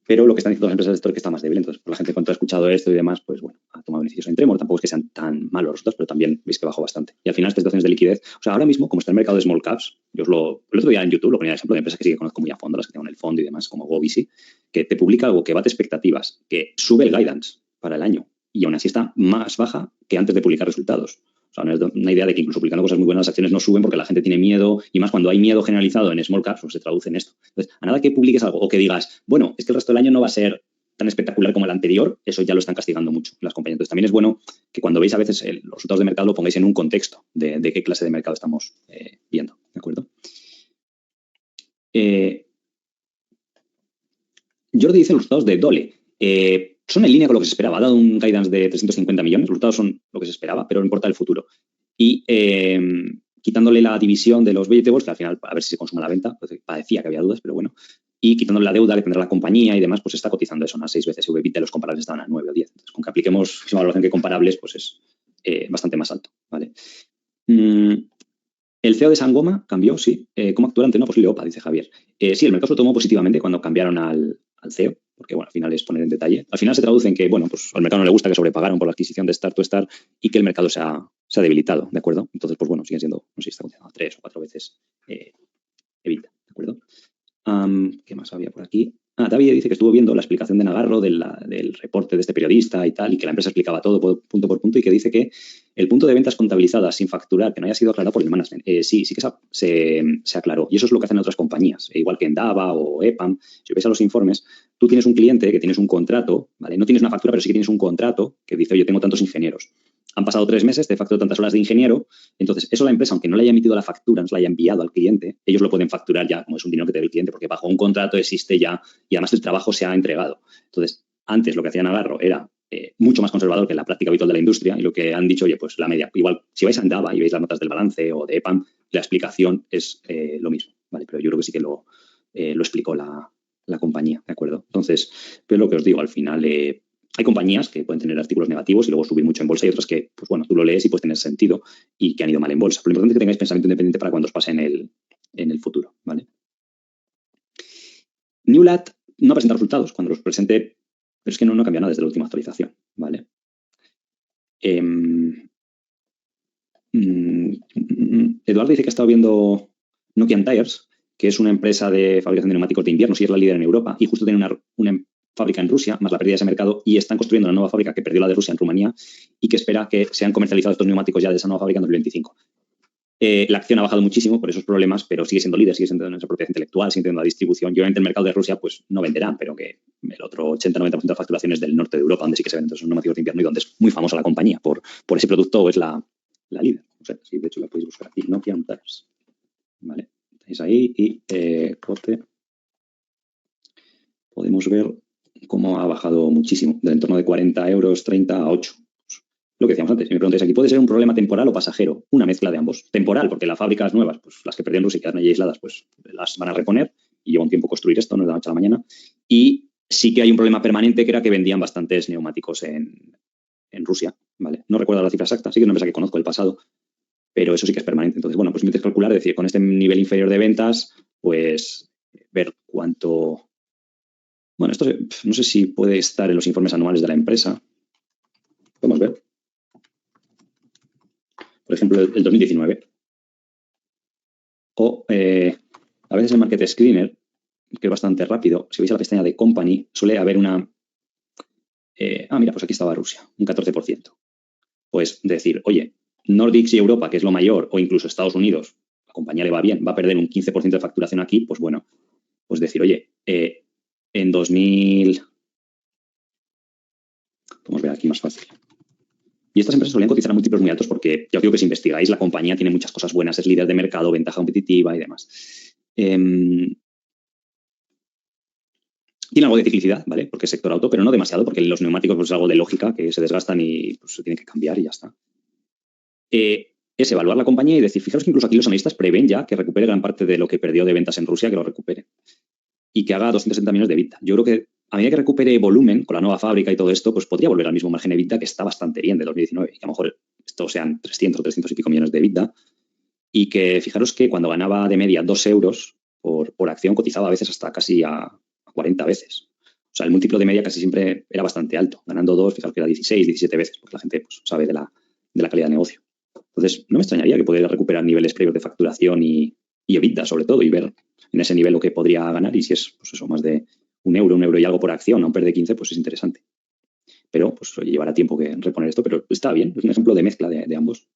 Pero lo que están diciendo las empresas del sector es que está más débil. Entonces, la gente cuando ha escuchado esto y demás, pues bueno, ha tomado beneficios en Tremor. Tampoco es que sean tan malos los resultados, pero también veis que bajó bastante. Y al final, estas situaciones de liquidez, o sea, ahora mismo, como está el mercado de small caps, el otro día en YouTube lo ponía el ejemplo de empresas que sí que conozco muy a fondo, las que tengo en el fondo y demás, como GoBisi, que te publica algo que bate expectativas, que sube el guidance para el año y aún así está más baja que antes de publicar resultados. O sea, no es una idea de que incluso publicando cosas muy buenas las acciones no suben porque la gente tiene miedo y más cuando hay miedo generalizado en small caps, pues se traduce en esto. Entonces, a nada que publiques algo o que digas, bueno, es que el resto del año no va a ser tan espectacular como el anterior, eso ya lo están castigando mucho las compañías. Entonces, también es bueno que cuando veis a veces los resultados de mercado lo pongáis en un contexto de qué clase de mercado estamos viendo, ¿de acuerdo? Jordi dice los resultados de Dole. Son en línea con lo que se esperaba. Ha dado un guidance de 350 millones. Los resultados son lo que se esperaba, pero no importa el futuro. Y quitándole la división de los vegetables, que al final, a ver si se consuma la venta, pues parecía que había dudas, pero bueno. Y quitándole la deuda que tendrá la compañía y demás, pues está cotizando eso, unas 6 veces. EV/EBITDA los comparables estaban a 9 o 10. Entonces, con que apliquemos una valoración que comparables, pues es bastante más alto, ¿vale? El CEO de Sangoma cambió, sí. ¿Cómo actuó ante una posible OPA? Dice Javier. Sí, el mercado se lo tomó positivamente cuando cambiaron al CEO, porque bueno, al final es poner en detalle. Al final se traduce en que, bueno, pues al mercado no le gusta que sobrepagaron por la adquisición de Start to Start y que el mercado se ha debilitado, ¿de acuerdo? Entonces, pues bueno, siguen siendo, no sé si está cotizando 3 o 4 veces EBITDA, ¿de acuerdo? ¿Qué más había por aquí? David dice que estuvo viendo la explicación de Nagarro del reporte de este periodista y tal, y que la empresa explicaba todo punto por punto y que dice que el punto de ventas contabilizadas sin facturar, que no haya sido aclarado por el management, sí que se aclaró. Y eso es lo que hacen otras compañías, igual que Endava o EPAM. Si veis a los informes, tú tienes un cliente que tienes un contrato, ¿vale? No tienes una factura, pero sí que tienes un contrato que dice, oye, tengo tantos ingenieros. Han pasado 3 meses, te facturo tantas horas de ingeniero. Entonces, eso la empresa, aunque no le haya emitido la factura, no se la haya enviado al cliente, ellos lo pueden facturar ya, como es un dinero que te debe el cliente, porque bajo un contrato existe ya y además el trabajo se ha entregado. Entonces, antes lo que hacía Nagarro era mucho más conservador que la práctica habitual de la industria y lo que han dicho, oye, pues la media. Igual, si vais a Endava y veis las notas del balance o de EPAM, la explicación es lo mismo, ¿vale? Pero yo creo que sí que lo explicó la compañía, ¿de acuerdo? Entonces, pero lo que os digo, al final... hay compañías que pueden tener artículos negativos y luego subir mucho en bolsa y otras que, pues bueno, tú lo lees y puede tener sentido y que han ido mal en bolsa. Pero lo importante es que tengáis pensamiento independiente para cuando os pase en el futuro, ¿vale? Newlat no presenta resultados. Cuando los presente, pero es que no cambia nada desde la última actualización, ¿vale? Eduardo dice que ha estado viendo Nokian Tires, que es una empresa de fabricación de neumáticos de invierno, si es la líder en Europa, y justo tiene una fábrica en Rusia, más la pérdida de ese mercado, y están construyendo una nueva fábrica que perdió la de Rusia en Rumanía y que espera que sean comercializados estos neumáticos ya de esa nueva fábrica en 2025. La acción ha bajado muchísimo por esos problemas, pero sigue siendo líder, sigue siendo en esa propiedad intelectual, sigue teniendo la distribución. Y obviamente el mercado de Rusia pues no venderán, pero que el otro 80-90% de la facturación es del norte de Europa, donde sí que se venden esos neumáticos de invierno y donde es muy famosa la compañía por ese producto, es la líder. O sea, sí, de hecho la podéis buscar aquí, Nokia Tires. Vale, tenéis ahí y corte. Podemos ver cómo ha bajado muchísimo, del entorno de 40 euros, 30 a 8. Lo que decíamos antes, si me preguntáis aquí, ¿puede ser un problema temporal o pasajero? Una mezcla de ambos. Temporal, porque las fábricas nuevas, pues las que perdieron Rusia y quedan allí aisladas, pues las van a reponer y lleva un tiempo construir esto, no es de la noche a la mañana. Y sí que hay un problema permanente que era que vendían bastantes neumáticos en Rusia, ¿vale? No recuerdo la cifra exacta, sí que es una empresa que conozco del pasado, pero eso sí que es permanente. Entonces, bueno, pues metes calcular, es decir, con este nivel inferior de ventas, pues ver cuánto... Bueno, esto no sé si puede estar en los informes anuales de la empresa. Podemos ver. Por ejemplo, el 2019. O a veces el Market Screener, que es bastante rápido, si veis a la pestaña de Company, suele haber una... mira, pues aquí estaba Rusia, un 14%. Pues decir, oye, Nordics y Europa, que es lo mayor, o incluso Estados Unidos, la compañía le va bien, va a perder un 15% de facturación aquí, pues bueno, pues decir, oye, en 2000... Vamos a ver aquí más fácil. Y estas empresas suelen cotizar a múltiplos muy altos porque ya os digo que si investigáis, la compañía tiene muchas cosas buenas, es líder de mercado, ventaja competitiva y demás. Tiene algo de ciclicidad, ¿vale? Porque es sector auto, pero no demasiado, porque los neumáticos pues, es algo de lógica, que se desgastan y pues, se tienen que cambiar y ya está. Es evaluar la compañía y decir, fijaros que incluso aquí los analistas prevén ya que recupere gran parte de lo que perdió de ventas en Rusia, que lo recupere. Y que haga 260 millones de EBITDA. Yo creo que a medida que recupere volumen con la nueva fábrica y todo esto, pues podría volver al mismo margen de EBITDA que está bastante bien de 2019. Y que a lo mejor esto sean 300 o 300 y pico millones de EBITDA. Y que fijaros que cuando ganaba de media 2 euros por acción, cotizaba a veces hasta casi a 40 veces. O sea, el múltiplo de media casi siempre era bastante alto. Ganando 2, fijaros que era 16, 17 veces, porque la gente pues, sabe de la calidad de negocio. Entonces, no me extrañaría que pudiera recuperar niveles previos de facturación y EBITDA, sobre todo, y ver en ese nivel lo que podría ganar. Y si es, pues eso, más de un euro y algo por acción, a un PER de 15, pues es interesante. Pero, pues, oye, llevará tiempo que reponer esto, pero está bien. Es un ejemplo de mezcla de ambos.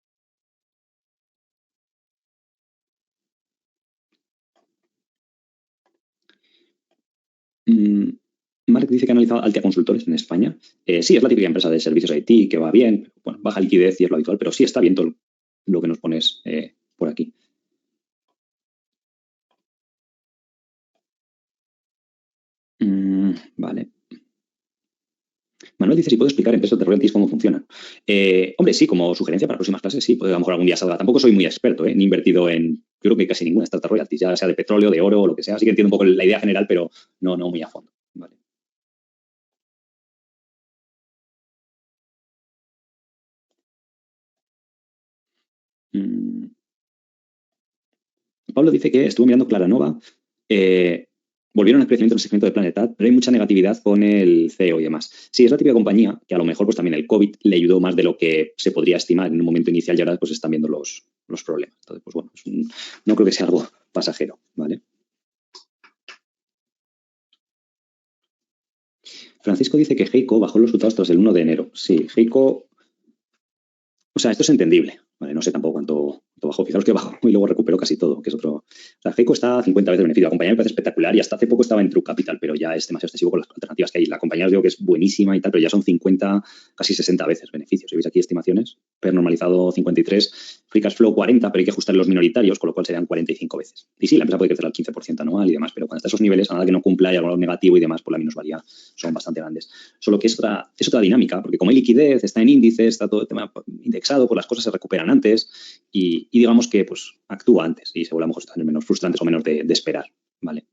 Mark dice que ha analizado Altia Consultores en España. Sí, es la típica empresa de servicios IT que va bien, bueno, baja liquidez y es lo habitual, pero sí está bien todo lo que nos pones por aquí. Vale. Manuel dice si puedo explicar empresas de royalties cómo funcionan. Hombre, sí, como sugerencia para próximas clases, sí, puede a lo mejor algún día salga. Tampoco soy muy experto, ni invertido en, yo creo que casi ninguna startup royalties, ya sea de petróleo, de oro o lo que sea. Así que entiendo un poco la idea general, pero no muy a fondo. Vale. Pablo dice que estuvo mirando Claranova, volvieron al crecimiento en el segmento de Planetat, pero hay mucha negatividad con el CEO y demás. Sí, es la típica compañía que a lo mejor pues también el COVID le ayudó más de lo que se podría estimar en un momento inicial y ahora pues están viendo los problemas. Entonces, pues bueno, no creo que sea algo pasajero, ¿vale? Francisco dice que Heiko bajó los resultados tras el 1 de enero. Sí, Heiko... O sea, esto es entendible, ¿vale? No sé tampoco cuánto bajó. Fijaros que bajó y luego recuperó casi todo, que es otro... O sea, Heiko está a 50 veces de beneficio. La compañía me parece espectacular y hasta hace poco estaba en True Capital, pero ya es demasiado excesivo con las alternativas que hay. La compañía os digo que es buenísima y tal, pero ya son 50, casi 60 veces beneficios. Si veis aquí estimaciones, PER normalizado 53, Free Cash Flow 40, pero hay que ajustar los minoritarios, con lo cual serían 45 veces. Y sí, la empresa puede crecer al 15% anual y demás, pero cuando está a esos niveles, a nada que no cumpla y algo negativo y demás, pues la minusvalía son bastante grandes. Solo que es otra dinámica, porque como hay liquidez, está en índices, está todo el tema indexado, pues las cosas se recuperan antes y digamos que pues actúa antes y seguro a lo mejor están menos frustrantes o menos de esperar, ¿vale?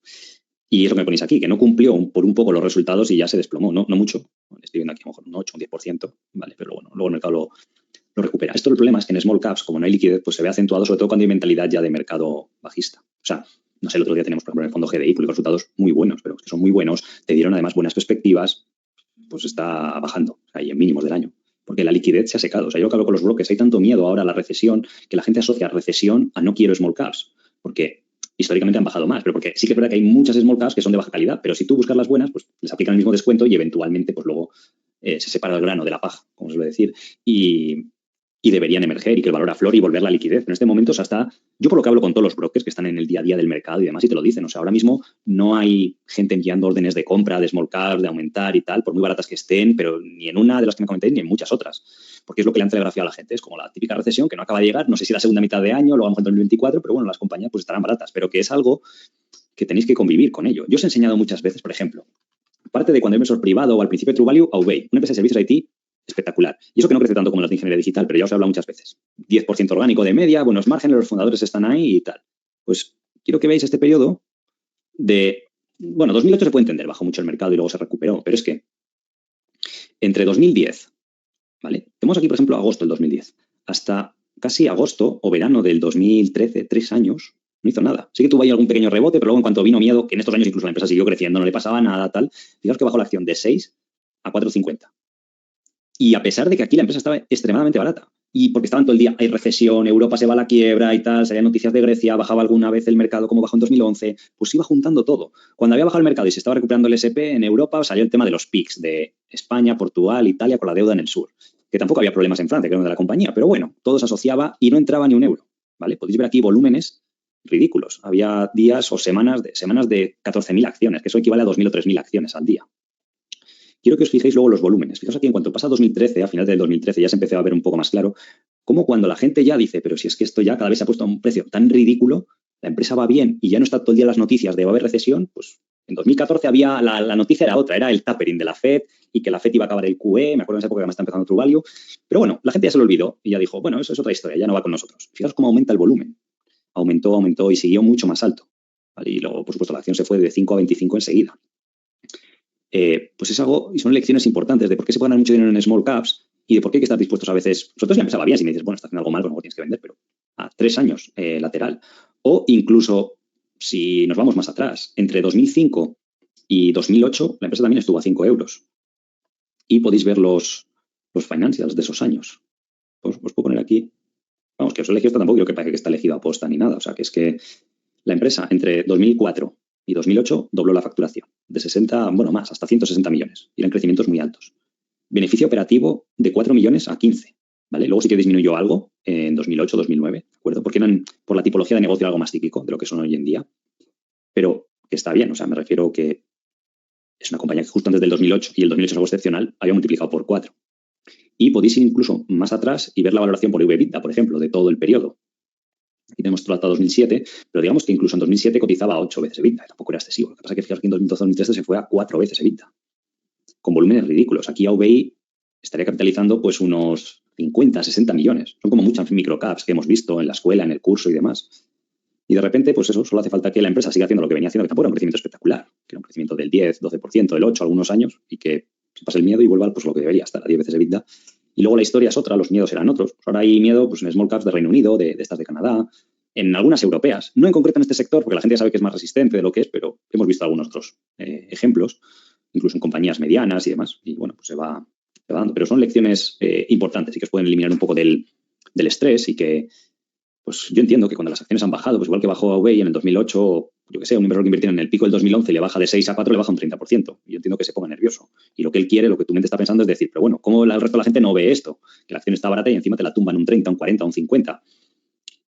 Y es lo que me ponéis aquí, que no cumplió por un poco los resultados y ya se desplomó, no mucho. Estoy viendo aquí a lo mejor un 8, un 10%, ¿vale? Pero bueno, luego el mercado lo recupera. Esto el problema es que en small caps, como no hay liquidez, pues se ve acentuado, sobre todo cuando hay mentalidad ya de mercado bajista. O sea, no sé, el otro día tenemos, por ejemplo, en el fondo GDI, publicó resultados muy buenos, pero que son muy buenos, te dieron además buenas perspectivas, pues está bajando, o sea, ahí en mínimos del año. Porque la liquidez se ha secado. O sea, yo lo que hablo con los brokers, hay tanto miedo ahora a la recesión que la gente asocia recesión a no quiero small caps. Porque históricamente han bajado más, pero porque sí que es verdad que hay muchas small caps que son de baja calidad, pero si tú buscas las buenas, pues les aplican el mismo descuento y eventualmente pues luego se separa el grano de la paja, como se suele decir. Y y deberían emerger y que el valor aflore y volver la liquidez. Pero en este momento, o sea, yo por lo que hablo con todos los brokers que están en el día a día del mercado y demás, y te lo dicen, o sea, ahora mismo no hay gente enviando órdenes de compra, de small caps, de aumentar y tal, por muy baratas que estén, pero ni en una de las que me comentéis ni en muchas otras, porque es lo que le han telegrafiado a la gente. Es como la típica recesión que no acaba de llegar, no sé si la segunda mitad de año, luego a lo mejor en 2024, pero bueno, las compañías pues estarán baratas, pero que es algo que tenéis que convivir con ello. Yo os he enseñado muchas veces, por ejemplo, parte de cuando hay inversor privado o al principio de True Value, a Ubey, una empresa de servicios IT espectacular. Y eso que no crece tanto como las de ingeniería digital, pero ya os he hablado muchas veces. 10% orgánico de media, buenos márgenes, los fundadores están ahí y tal. Pues quiero que veáis este periodo de... Bueno, 2008 se puede entender, bajó mucho el mercado y luego se recuperó, pero es que entre 2010, ¿vale? Tenemos aquí, por ejemplo, agosto del 2010, hasta casi agosto o verano del 2013, 3 años, no hizo nada. Sí que tuvo ahí algún pequeño rebote, pero luego en cuanto vino miedo, que en estos años incluso la empresa siguió creciendo, no le pasaba nada, tal, fijaos que bajó la acción de 6 a 4,50. Y a pesar de que aquí la empresa estaba extremadamente barata, y porque estaban todo el día, hay recesión, Europa se va a la quiebra y tal, salían noticias de Grecia, bajaba alguna vez el mercado como bajó en 2011, pues iba juntando todo. Cuando había bajado el mercado y se estaba recuperando el SP en Europa, salió el tema de los PICs de España, Portugal, Italia por la deuda en el sur, que tampoco había problemas en Francia, que era una de la compañía, pero bueno, todo se asociaba y no entraba ni un euro, ¿vale? Podéis ver aquí volúmenes ridículos. Había días o semanas de 14.000 acciones, que eso equivale a 2.000 o 3.000 acciones al día. Quiero que os fijéis luego los volúmenes. Fijaos aquí, en cuanto pasa 2013, a final del 2013, ya se empezó a ver un poco más claro, cómo cuando la gente ya dice, pero si es que esto ya cada vez se ha puesto a un precio tan ridículo, la empresa va bien y ya no está todo el día las noticias de va a haber recesión, pues en 2014 había, la noticia era otra, era el tapering de la Fed y que la Fed iba a acabar el QE, me acuerdo en esa época que además está empezando True Value, pero bueno, la gente ya se lo olvidó y ya dijo, bueno, eso es otra historia, ya no va con nosotros. Fijaos cómo aumenta el volumen. Aumentó y siguió mucho más alto. ¿Vale? Y luego, por supuesto, la acción se fue de 5 a 25 enseguida. Pues es algo, y son lecciones importantes de por qué se puede ganar mucho dinero en small caps y de por qué hay que estar dispuestos a veces, sobre todo si la empresa va bien, si me dices, bueno, está haciendo algo mal, pues no lo tienes que vender, pero a 3 años lateral. O incluso, si nos vamos más atrás, entre 2005 y 2008, la empresa también estuvo a 5 euros. Y podéis ver los financials de esos años. Pues os puedo poner aquí, vamos, que os he elegido esto, tampoco creo que parece que está elegido a posta ni nada, o sea, que es que la empresa entre 2004 y 2008 dobló la facturación de 60, bueno, más, hasta 160 millones. Y eran crecimientos muy altos. Beneficio operativo de 4 millones a 15. ¿Vale? Luego sí que disminuyó algo en 2008, 2009, ¿de acuerdo? Porque eran por la tipología de negocio algo más típico de lo que son hoy en día. Pero que está bien, o sea, me refiero que es una compañía que justo antes del 2008, y el 2008 es algo excepcional, había multiplicado por 4. Y podéis ir incluso más atrás y ver la valoración por EV/EBITDA, por ejemplo, de todo el periodo. Aquí tenemos todo hasta 2007, pero digamos que incluso en 2007 cotizaba a 8 veces EBITDA, tampoco era excesivo. Lo que pasa es que fijaos que en 2012-2013 se fue a 4 veces EBITDA, con volúmenes ridículos. Aquí AUBI estaría capitalizando pues unos 50, 60 millones. Son como muchas microcaps que hemos visto en la escuela, en el curso y demás. Y de repente, pues eso, solo hace falta que la empresa siga haciendo lo que venía haciendo, que tampoco era un crecimiento espectacular, que era un crecimiento del 10, 12%, del 8% algunos años, y que se pase el miedo y vuelva pues lo que debería estar, a 10 veces EBITDA. Y luego la historia es otra, los miedos eran otros. Ahora hay miedo pues, en small caps de Reino Unido, de estas de Canadá, en algunas europeas. No en concreto en este sector, porque la gente ya sabe que es más resistente de lo que es, pero hemos visto algunos otros ejemplos, incluso en compañías medianas y demás. Y bueno, pues se va dando. Pero son lecciones importantes y que os pueden eliminar un poco del estrés y que, pues yo entiendo que cuando las acciones han bajado, pues igual que bajó Huawei en el 2008, yo que sé, un inversor que invirtió en el pico del 2011 y le baja de 6 a 4, le baja un 30%. Y yo entiendo que se ponga nervioso. Y lo que él quiere, lo que tu mente está pensando es decir, pero bueno, ¿cómo el resto de la gente no ve esto? Que la acción está barata y encima te la tumban un 30, un 40, un 50.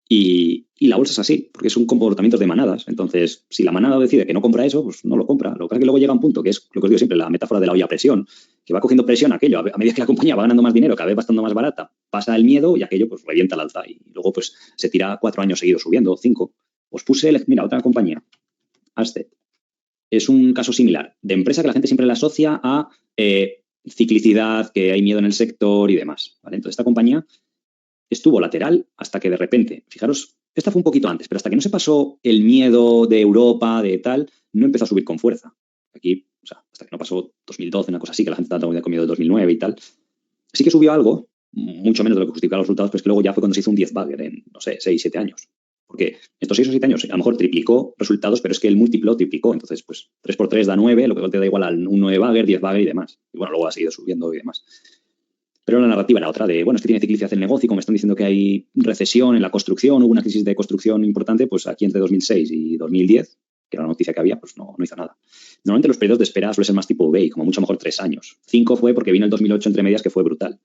Y la bolsa es así, porque es un comportamiento de manadas. Entonces, si la manada decide que no compra eso, pues no lo compra. Lo que pasa es que luego llega un punto, que es lo que os digo siempre, la metáfora de la olla a presión, que va cogiendo presión aquello. A medida que la compañía va ganando más dinero, cada vez va estando más barata, pasa el miedo y aquello pues revienta al alza. Y luego pues se tira 4 años seguidos subiendo, 5. Os puse, mira, otra compañía, Ascet. Es un caso similar, de empresa que la gente siempre la asocia a ciclicidad, que hay miedo en el sector y demás. ¿Vale? Entonces, esta compañía estuvo lateral hasta que de repente, fijaros, esta fue un poquito antes, pero hasta que no se pasó el miedo de Europa, de tal, no empezó a subir con fuerza. Aquí, o sea, hasta que no pasó 2012, una cosa así, que la gente estaba con miedo de 2009 y tal. Sí que subió algo, mucho menos de lo que justificaba los resultados, pero es que luego ya fue cuando se hizo un 10 bagger en, no sé, 6, 7 años. Porque estos 6 o 7 años a lo mejor triplicó resultados, pero es que el múltiplo triplicó. Entonces, pues 3 por 3 da 9, lo que te da igual a un 9 bagger, 10 bagger y demás. Y bueno, luego ha seguido subiendo y demás. Pero la narrativa era otra de, bueno, es que tiene ciclicidad el negocio y como están diciendo que hay recesión en la construcción, hubo una crisis de construcción importante, pues aquí entre 2006 y 2010, que era la noticia que había, pues no hizo nada. Normalmente los periodos de espera suelen ser más tipo Bay, como mucho mejor 3 años. 5 fue porque vino el 2008 entre medias, que fue brutal.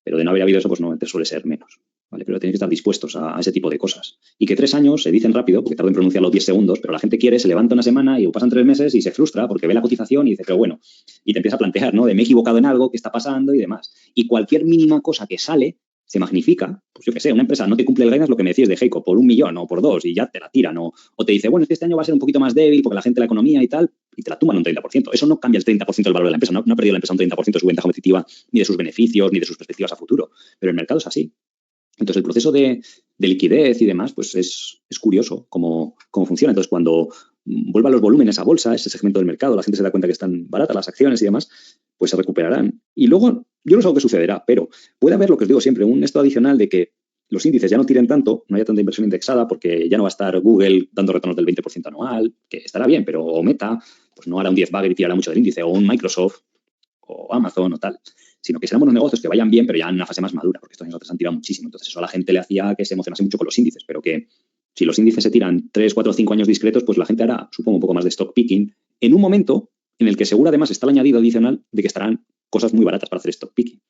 pero de no haber habido eso, pues normalmente suele ser menos. ¿Vale? Pero tenéis que estar dispuestos a ese tipo de cosas. Y que 3 años se dicen rápido, porque tardan en pronunciarlo 10 segundos, pero la gente quiere, se levanta una semana y pasan 3 meses y se frustra porque ve la cotización y dice, pero bueno, y te empieza a plantear, ¿no? De me he equivocado en algo, qué está pasando y demás. Y cualquier mínima cosa que sale se magnifica, pues yo qué sé, una empresa no te cumple el guidance, lo que me decís de Heiko, por 1 millón o por 2 y ya te la tiran. O te dice, bueno, es que este año va a ser un poquito más débil porque la gente, la economía y tal, y te la tumban un 30%. Eso no cambia el 30% del valor de la empresa. No ha perdido la empresa un 30% de su ventaja competitiva, ni de sus beneficios, ni de sus perspectivas a futuro. Pero el mercado es así. Entonces, el proceso de liquidez y demás, pues es curioso cómo funciona. Entonces, cuando vuelvan los volúmenes a bolsa, ese segmento del mercado, la gente se da cuenta que están baratas las acciones y demás, pues se recuperarán. Y luego, yo no sé lo que sucederá, pero puede haber, lo que os digo siempre, un esto adicional de que los índices ya no tiren tanto, no haya tanta inversión indexada, porque ya no va a estar Google dando retornos del 20% anual, que estará bien, pero o Meta, pues no hará un 10 bagger y tirará mucho del índice, o un Microsoft, o Amazon o tal, sino que serán buenos negocios que vayan bien, pero ya en una fase más madura, porque estos años se han tirado muchísimo. Entonces eso a la gente le hacía que se emocionase mucho con los índices, pero que si los índices se tiran 3, 4, 5 años discretos, pues la gente hará, supongo, un poco más de stock picking en un momento en el que seguro además está el añadido adicional de que estarán cosas muy baratas para hacer stock picking.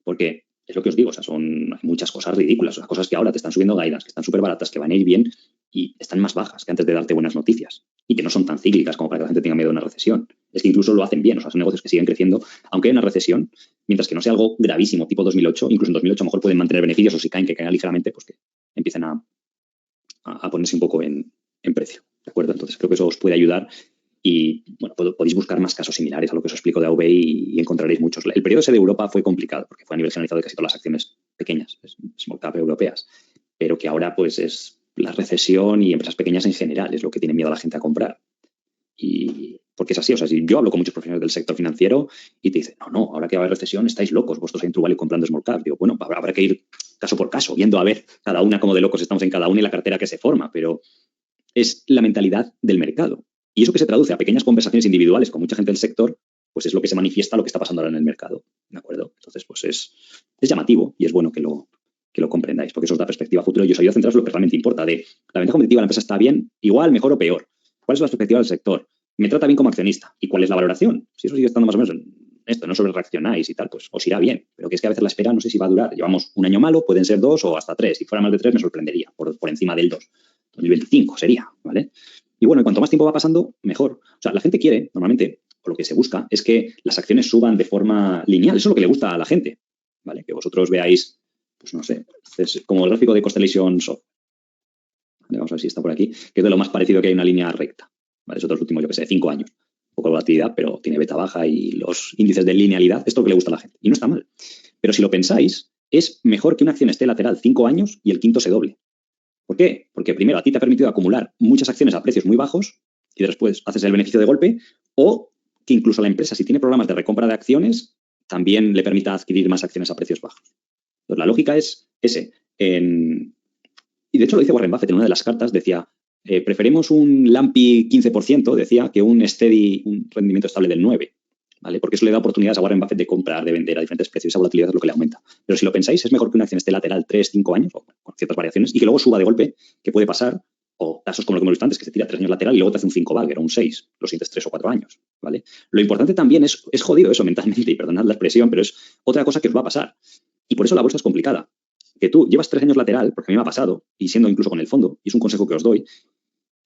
Porque es lo que os digo, o sea, hay muchas cosas ridículas, o sea, cosas que ahora te están subiendo guidance, que están súper baratas, que van a ir bien y están más bajas que antes de darte buenas noticias y que no son tan cíclicas como para que la gente tenga miedo de una recesión. Es que incluso lo hacen bien, o sea, son negocios que siguen creciendo, aunque hay una recesión, mientras que no sea algo gravísimo, tipo 2008, incluso en 2008 a lo mejor pueden mantener beneficios o si caen, que caigan ligeramente, pues que empiecen a ponerse un poco en precio, ¿de acuerdo? Entonces creo que eso os puede ayudar y, bueno, podéis buscar más casos similares a lo que os explico de AV y encontraréis muchos. El periodo ese de Europa fue complicado porque fue a nivel generalizado de casi todas las acciones pequeñas, small cap europeas, pero que ahora pues es la recesión y empresas pequeñas en general es lo que tiene miedo a la gente a comprar. Y porque es así, o sea, si yo hablo con muchos profesionales del sector financiero y te dicen, no, ahora que va a haber recesión estáis locos, vosotros en True comprando small cap. Digo, bueno, habrá que ir caso por caso, viendo a ver cada una como de locos estamos en cada una y la cartera que se forma, pero es la mentalidad del mercado. Y eso que se traduce a pequeñas conversaciones individuales con mucha gente del sector, pues es lo que se manifiesta lo que está pasando ahora en el mercado, ¿de acuerdo? Entonces, pues es llamativo y es bueno que lo comprendáis, porque eso os da perspectiva a futuro y os ayuda a centraros en lo que realmente importa, de la ventaja competitiva de la empresa está bien, igual, mejor o peor. ¿Cuál es la perspectiva del sector? ¿Me trata bien como accionista? ¿Y cuál es la valoración? Si eso sigue estando más o menos en esto, no sobre reaccionáis y tal, pues os irá bien. Pero que es que a veces la espera no sé si va a durar. Llevamos un año malo, pueden ser 2 o hasta 3. Si fuera más de 3 me sorprendería, por encima del 2. 2025 sería, ¿vale? Y bueno, cuanto más tiempo va pasando, mejor. O sea, la gente quiere, normalmente, o lo que se busca, es que las acciones suban de forma lineal. Eso es lo que le gusta a la gente, ¿vale? Que vosotros veáis, pues no sé, es como el gráfico de Constellation Software. ¿Vale? Vamos a ver si está por aquí, que es de lo más parecido que hay una línea recta. ¿Vale? Eso es los últimos, yo que sé, 5 años. Un poco de volatilidad, pero tiene beta baja y los índices de linealidad, esto es lo que le gusta a la gente. Y no está mal. Pero si lo pensáis, es mejor que una acción esté lateral 5 años y el quinto se doble. ¿Por qué? Porque primero a ti te ha permitido acumular muchas acciones a precios muy bajos y después haces el beneficio de golpe, o que incluso la empresa, si tiene programas de recompra de acciones, también le permita adquirir más acciones a precios bajos. Entonces, la lógica es ese. Y de hecho lo dice Warren Buffett en una de las cartas, decía, preferimos un lumpy 15%, decía, que un steady, un rendimiento estable del 9%. ¿Vale? Porque eso le da oportunidades a Warren Buffett de comprar, de vender a diferentes precios. Esa volatilidad es lo que le aumenta. Pero si lo pensáis, es mejor que una acción esté lateral 3, 5 años, o con ciertas variaciones, y que luego suba de golpe, que puede pasar, o casos como lo que hemos visto antes, que se tira 3 años lateral y luego te hace un 5 bagger o un 6, los siguientes 3 o 4 años. ¿Vale? Lo importante también es jodido eso mentalmente, y perdonad la expresión, pero es otra cosa que os va a pasar. Y por eso la bolsa es complicada. Que tú llevas 3 años lateral, porque a mí me ha pasado, y siendo incluso con el fondo, y es un consejo que os doy,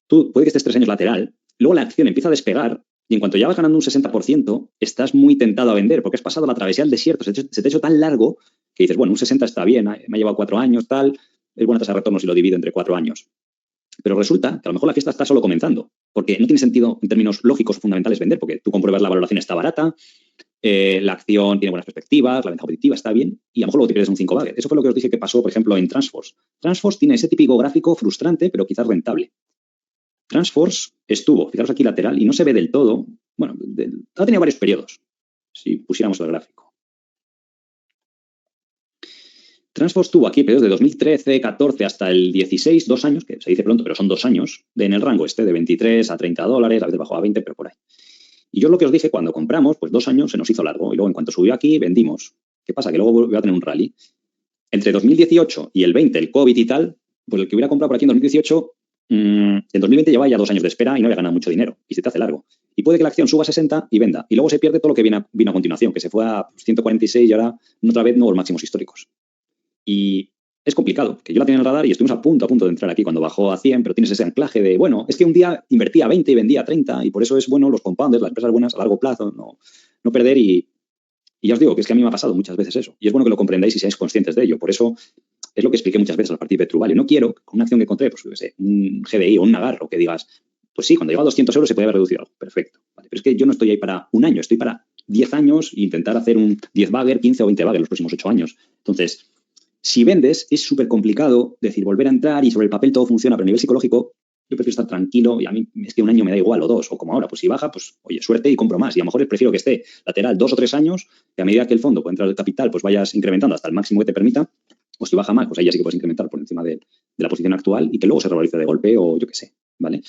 tú puede que estés 3 años lateral, luego la acción empieza a despegar, y en cuanto ya vas ganando un 60%, estás muy tentado a vender porque has pasado la travesía del desierto. Se te ha hecho tan largo que dices, bueno, un 60 está bien, me ha llevado 4 años, tal, es buena tasa de retorno si lo divido entre 4 años. Pero resulta que a lo mejor la fiesta está solo comenzando, porque no tiene sentido en términos lógicos o fundamentales vender, porque tú compruebas la valoración está barata, la acción tiene buenas perspectivas, la ventaja competitiva está bien, y a lo mejor luego te pierdes un 5 bagger. Eso fue lo que os dije que pasó, por ejemplo, en Transforce. Transforce tiene ese típico gráfico frustrante, pero quizás rentable. Transforce estuvo, fijaros aquí lateral, y no se ve del todo. Bueno, ha tenido varios periodos, si pusiéramos el gráfico. Transforce tuvo aquí periodos de 2013, 14 hasta el 16, 2 años, que se dice pronto, pero son 2 años, en el rango de 23 a $30, a veces bajó a 20, pero por ahí. Y yo lo que os dije, cuando compramos, pues 2 años se nos hizo largo, y luego en cuanto subió aquí, vendimos. ¿Qué pasa? Que luego volvió a tener un rally. Entre 2018 y el 20, el COVID y tal, pues el que hubiera comprado por aquí en 2018 En 2020 lleva ya 2 años de espera y no había ganado mucho dinero y se te hace largo. Y puede que la acción suba a 60 y venda. Y luego se pierde todo lo que vino a continuación, que se fue a 146 y ahora otra vez nuevos máximos históricos. Y es complicado, que yo la tenía en el radar y estuvimos a punto de entrar aquí cuando bajó a 100, pero tienes ese anclaje de, bueno, es que un día invertía a 20 y vendía a 30 y por eso es bueno los compounders, las empresas buenas a largo plazo, no perder y ya os digo que es que a mí me ha pasado muchas veces eso. Y es bueno que lo comprendáis y seáis conscientes de ello. Por eso es lo que expliqué muchas veces al partir de True Value. No quiero, con una acción que encontré, pues yo qué sé, un GDI o un Nagarro, que digas, pues sí, cuando llega a 200 euros se puede haber reducido algo. Perfecto. Vale, pero es que yo no estoy ahí para un año, estoy para 10 años e intentar hacer un 10 bagger, 15 o 20 bagger los próximos 8 años. Entonces, si vendes, es súper complicado decir volver a entrar y sobre el papel todo funciona, pero a nivel psicológico yo prefiero estar tranquilo y a mí es que un año me da igual o 2, o como ahora, pues si baja, pues oye, suerte y compro más. Y a lo mejor prefiero que esté lateral 2 o 3 años, que a medida que el fondo pueda entrar el capital, pues vayas incrementando hasta el máximo que te permita, o si baja más, pues ahí ya sí que puedes incrementar por encima de la posición actual y que luego se revalorice de golpe o yo qué sé, ¿vale?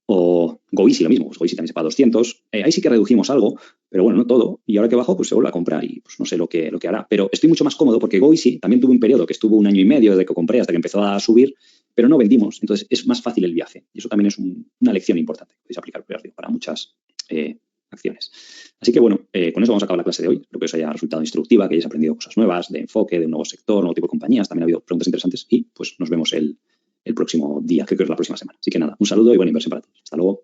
O Goeasy lo mismo, pues Goeasy también se paga 200. Ahí sí que redujimos algo, pero bueno, no todo. Y ahora que bajo, pues se vuelve a comprar y pues no sé lo que hará. Pero estoy mucho más cómodo porque Goeasy también tuvo un periodo que estuvo 1 año y medio desde que compré hasta que empezó a subir, pero no vendimos. Entonces es más fácil el viaje. Y eso también es una lección importante que podéis aplicar para muchas acciones. Así que bueno, con eso vamos a acabar la clase de hoy. Espero que os haya resultado instructiva, que hayáis aprendido cosas nuevas de enfoque, de un nuevo sector, nuevo tipo de compañías. También ha habido preguntas interesantes y pues nos vemos el próximo día, creo que es la próxima semana. Así que nada, un saludo y buena inversión para todos. Hasta luego.